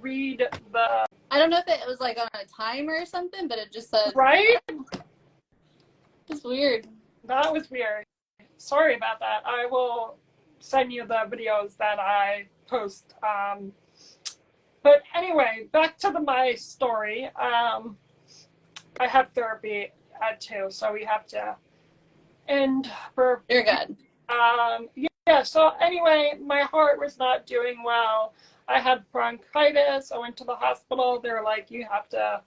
read the, I don't know if it was like on a timer or something, but it just said, right? It's weird. That was weird. Sorry about that. I will send you the videos that I post. But anyway, back to my story. I have therapy at 2, so we have to end for... You're good. Yeah, so anyway, my heart was not doing well. I had bronchitis. I went to the hospital. They were like, you have to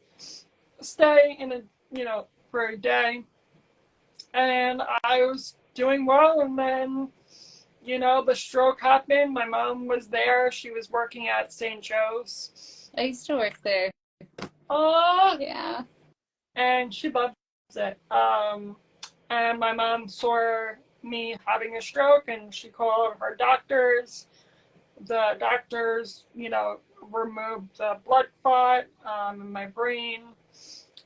stay for a day. And I was doing well, and then, you know, the stroke happened. My mom was there. She was working at St. Joe's. I used to work there. Oh, yeah. And she loves it. And my mom saw me having a stroke, and she called her doctors. the doctors, removed the blood clot in my brain.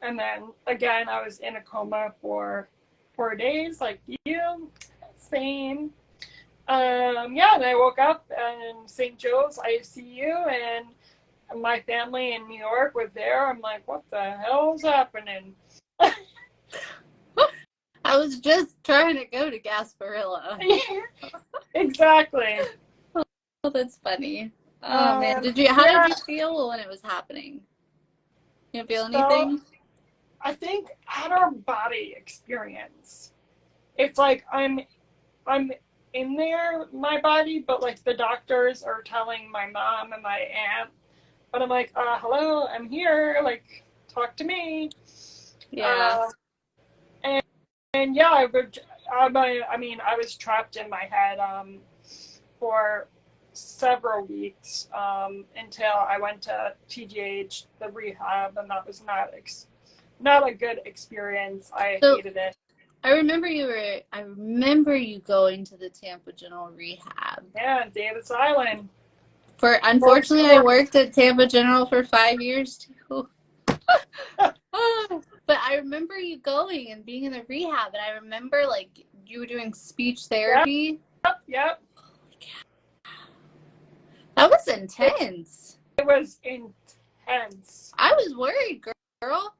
And then again, I was in a coma for 4 days, like you, same. Yeah, and I woke up in St. Joe's ICU, and my family in New York was there. I'm like, what the hell is happening? I was just trying to go to Gasparilla. Exactly. Oh, that's funny. Oh man, how did you feel when it was happening? You didn't feel anything? I think outer body experience. It's like I'm in there, my body, but like the doctors are telling my mom and my aunt, but I'm like, hello, I'm here, like, talk to me. Yeah. And yeah, I was trapped in my head for several weeks until I went to TGH, the rehab, and that was not a good experience. I hated it. I remember you going to the Tampa General Rehab. Yeah, Davis Island. Unfortunately, I worked at Tampa General for 5 years too. But I remember you going and being in the rehab, and I remember like you were doing speech therapy. Yep. That was intense. It was intense. I was worried, girl.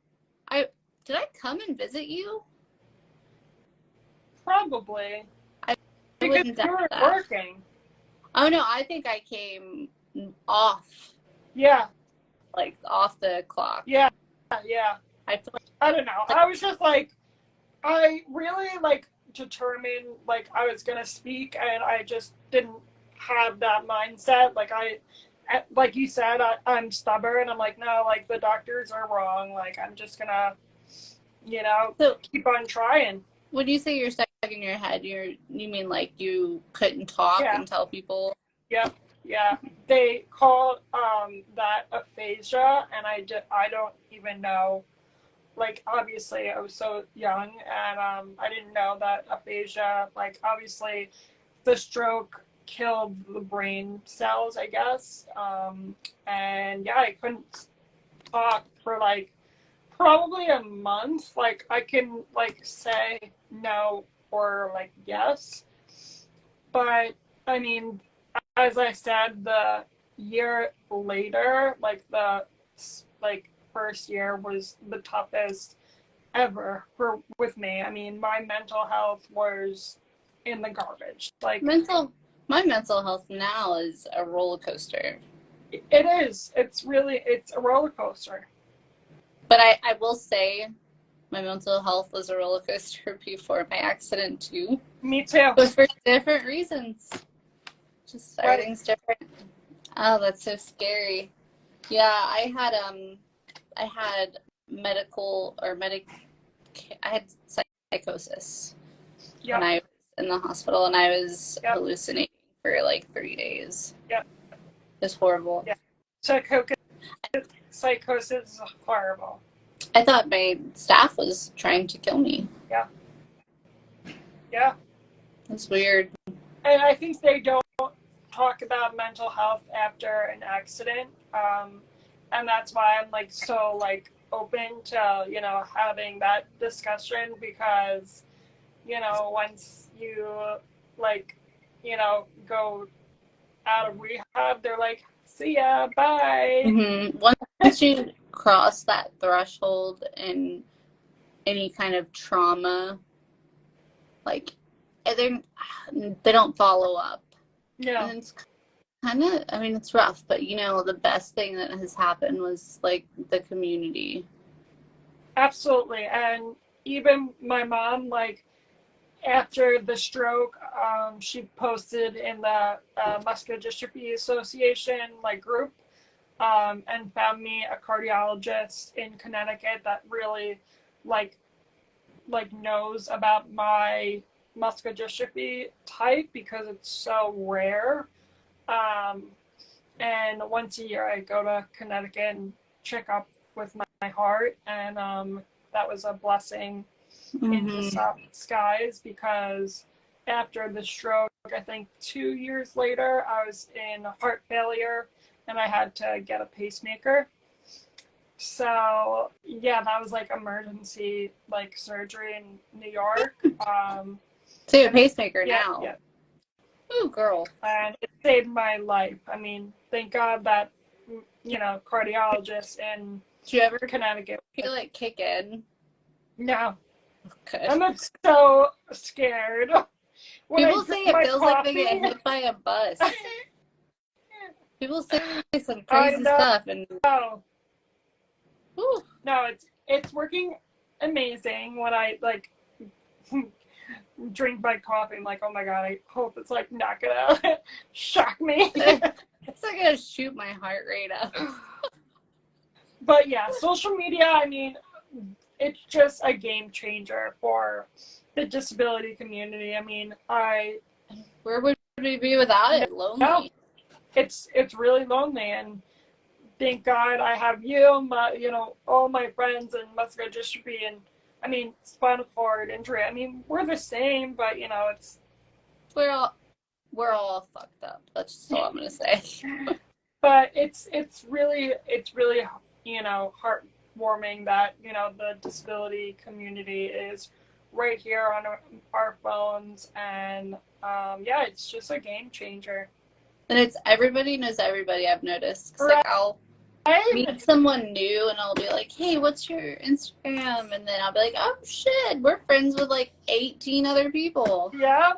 Did I come and visit you? Probably. Because you were working. Oh no, I think I came off. Yeah. Like off the clock. Yeah. I don't know. I was just like, I really like determined like I was gonna speak, and I just didn't have that mindset. Like you said, I'm stubborn. I'm like, no, like the doctors are wrong. Like I'm just gonna, keep on trying. When you say you're stuck in your head, you mean like you couldn't talk and tell people? Yep. Yeah. They call that aphasia, and I don't even know. Like, obviously, I was so young, and I didn't know that aphasia, like, obviously, the stroke killed the brain cells, I guess. And yeah, I couldn't talk for like probably a month. Like, I can like say no or like yes. But I mean, as I said, the year later, like the first year was the toughest ever with me. I mean, my mental health was in the garbage. Like my mental health now is a roller coaster. It is. It's a roller coaster. But I will say my mental health was a roller coaster before my accident too. Me too. But for different reasons. Just everything's different. Oh, that's so scary. Yeah, I had psychosis when I was in the hospital, and I was hallucinating for like 3 days. Yep. It was horrible. Yeah. Psychosis is horrible. I thought my staff was trying to kill me. Yeah. Yeah. It's weird. And I think they don't talk about mental health after an accident. And that's why I'm like so like open to, having that discussion, because, once you like, go out of rehab, they're like, see ya, bye. Mm-hmm. Once you cross that threshold in any kind of trauma, like they don't follow up. Yeah. And it's kind of, I mean, it's rough, but the best thing that has happened was like the community. Absolutely. And even my mom, like, after the stroke, she posted in the Muscular Dystrophy Association like group, and found me a cardiologist in Connecticut that really like knows about my muscular dystrophy type, because it's so rare. And once a year I go to Connecticut and check up with my heart, and that was a blessing in disguise, because after the stroke, I think 2 years later, I was in heart failure and I had to get a pacemaker. So yeah, that was like emergency like surgery in New York. So you're a pacemaker yeah, now. Yeah. Ooh, girl. And it saved my life. I mean, thank God that, you know, cardiologists in Did you ever Connecticut. feel like kick in? No. Okay. I'm so scared. When People say it feels like they get hit by a bus. People say some crazy stuff, and no, it's working amazing when I like drink my coffee. I'm like, oh my God, I hope it's like not gonna shock me. It's not gonna shoot my heart rate up. But yeah, social media, I mean, it's just a game changer for the disability community. I mean, where would we be without it? Lonely. No, it's really lonely, and thank God I have you, all my friends in muscular dystrophy, and I mean, spinal cord injury. I mean, we're the same, but we're all fucked up. That's just all I'm gonna say. But it's really heartwarming that the disability community is right here on our phones, and yeah, it's just a game changer. And it's everybody knows everybody. I've noticed. Like I'll meet someone new and I'll be like, hey, what's your Instagram? And then I'll be like, oh shit, we're friends with like 18 other people. Yeah.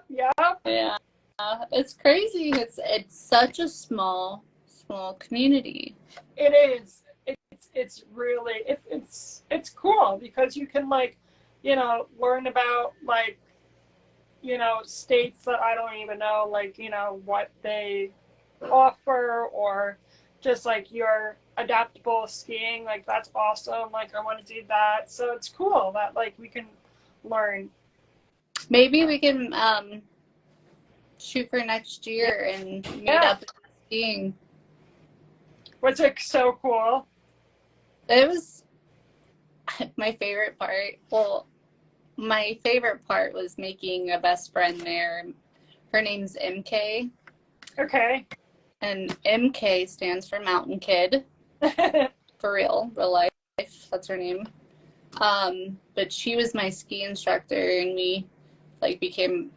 It's crazy. It's such a small community. It is. It's really it's cool because you can learn about states that I don't even know, what they offer, or just your adaptable skiing, that's awesome. I want to do that. So it's cool that we can learn. Maybe we can shoot for next year and meet up skiing. What's so cool? It was my favorite part. Well, my favorite part was making a best friend there. Her name's MK. Okay. And MK stands for Mountain Kid. For real life. That's her name. But she was my ski instructor, and we became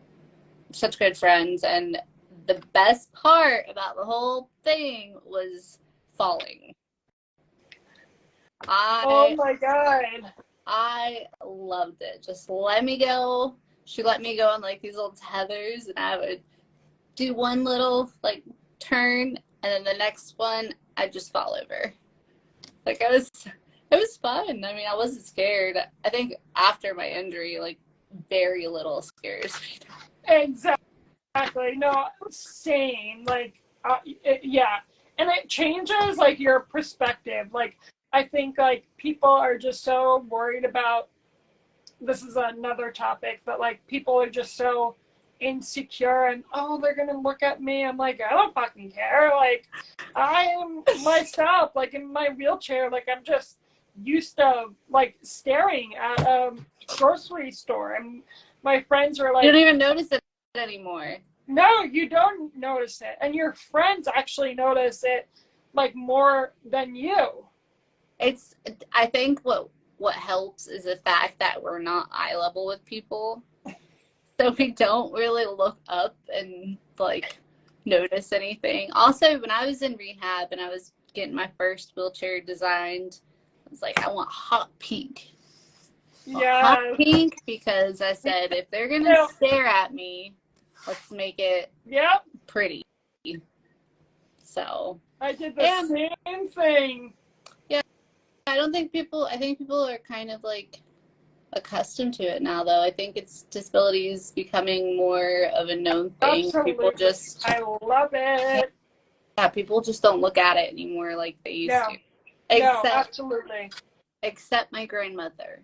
such good friends. And the best part about the whole thing was falling. Oh my God. I loved it. Just let me go. She let me go on these little tethers, and I would do one little turn, and then the next one I'd just fall over. It was fun. I mean, I wasn't scared. I think after my injury, very little scares me. Exactly. No, same. Yeah. And it changes your perspective. I think people are just so worried about, this is another topic, but people are just so insecure and they're gonna look at me. I'm I don't fucking care. I am myself, in my wheelchair. I'm just used to staring at a grocery store, and my friends are you don't even notice it anymore. No, you don't notice it, and your friends actually notice it more than you. I think what helps is the fact that we're not eye level with people. So we don't really look up and notice anything. Also, when I was in rehab and I was getting my first wheelchair designed, I was I want hot pink. Yeah. Hot pink, because I said, if they're going to stare at me, let's make it pretty. So I did the same thing. Yeah. I think people are kind of accustomed to it now, though. I think disability is becoming more of a known thing. Absolutely. I love it. Yeah, people just don't look at it anymore like they used to. No, absolutely. Except my grandmother.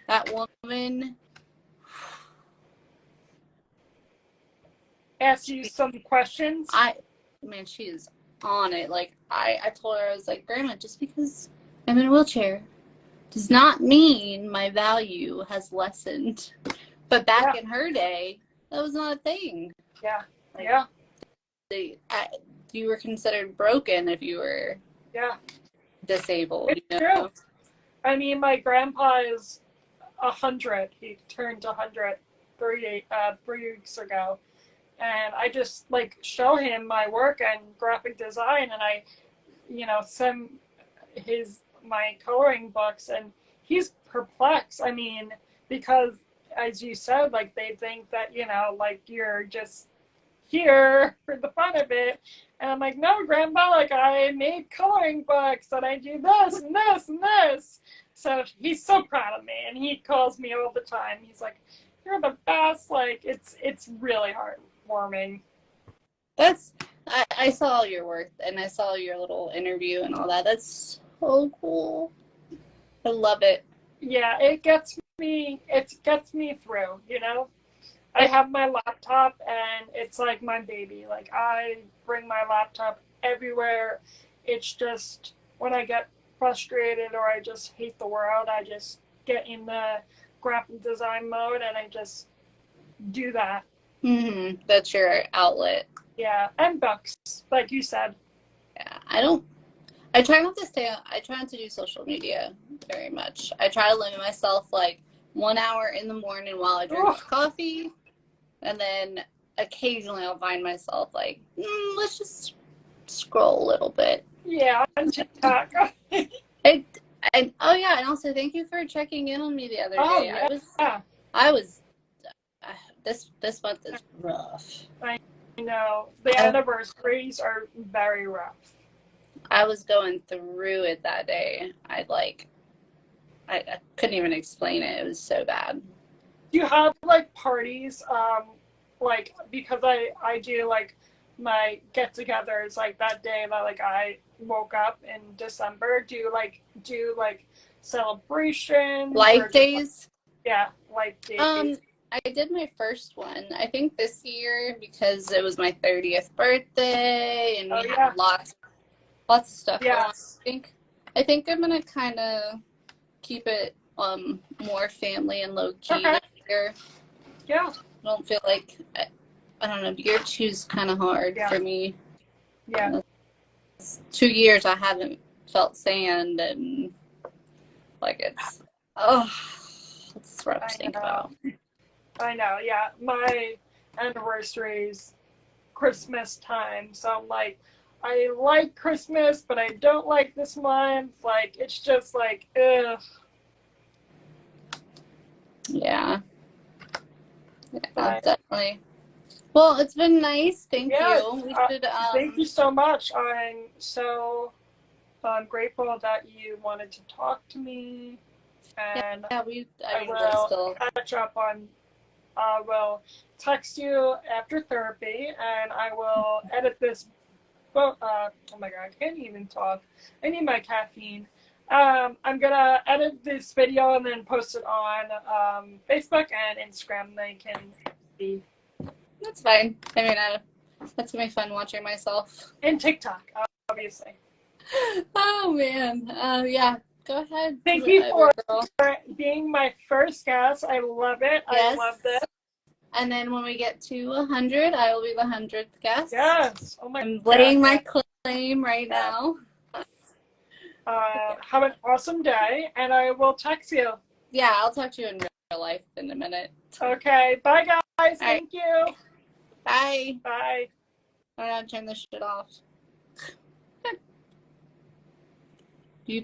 That woman asked you some questions. She is on it. I told her, I was Grandma, just because I'm in a wheelchair does not mean my value has lessened But back in her day, that was not a thing. Yeah. Like, yeah. You were considered broken if you were disabled. It's you true. know? I mean, my grandpa is 100. He turned 100 3 weeks ago. And I just, like, show him my work and graphic design, and I, send my coloring books, and he's perplexed. I mean, because, as you said, like, they think that, like, you're just here for the fun of it. And I'm like, no, Grandpa, like, I made coloring books, and I do this and this and this. So he's so proud of me, and he calls me all the time. He's like, you're the best. Like, it's really heartwarming. I saw your work, and I saw your little interview and all that. That's so cool. I love it. Yeah, it gets me through, I have my laptop, and it's like my baby. Like, I bring my laptop everywhere. It's just when I get frustrated or I just hate the world, I just get in the graphic design mode, and I just do that. Mm-hmm. That's your outlet. Yeah, and books, like you said. Yeah, I try not to do social media very much. I try to limit myself like 1 hour in the morning while I drink coffee, and then occasionally I'll find myself like, let's just scroll a little bit. Yeah, on TikTok. And also thank you for checking in on me the other day. Yeah. I was this month is rough. I know. The anniversaries are very rough. I was going through it that day. I couldn't even explain it. It was so bad. Do you have, like, parties, like, because I do, like, my get-togethers, like, that day that, like, I woke up in December? Do you celebrations? Life days? Life days. I did my first one, I think this year, because it was my 30th birthday, and we had lots of stuff going on. I think I'm gonna kind of keep it more family and low key this year. Yeah. I don't feel like I don't know. Year two's kind of hard for me. Yeah. 2 years I haven't felt sand, and like it's rough to think about. I know. Yeah, my anniversary's Christmas time, so I'm like, I like Christmas, but I don't like this month. Like, it's just like, ugh. Yeah, definitely. Well, it's been nice. Thank you. We should, thank you so much. I'm so grateful that you wanted to talk to me, and I will catch up on. I will text you after therapy, and I will edit this. Oh my God, I can't even talk. I need my caffeine. I'm gonna edit this video and then post it on Facebook and Instagram. They can see. That's fine. I mean, that's gonna be fun watching myself. And TikTok, obviously. Oh man, yeah. Go ahead. Thank you for being my first guest. I love it. Yes. I love this. And then when we get to 100, I will be the 100th guest. Yes. Oh my God. I'm laying my claim right now. Have an awesome day, and I will text you. Yeah, I'll talk to you in real life in a minute. Okay. Bye, guys. Thank you. Bye. Bye. I'm gonna turn this shit off. You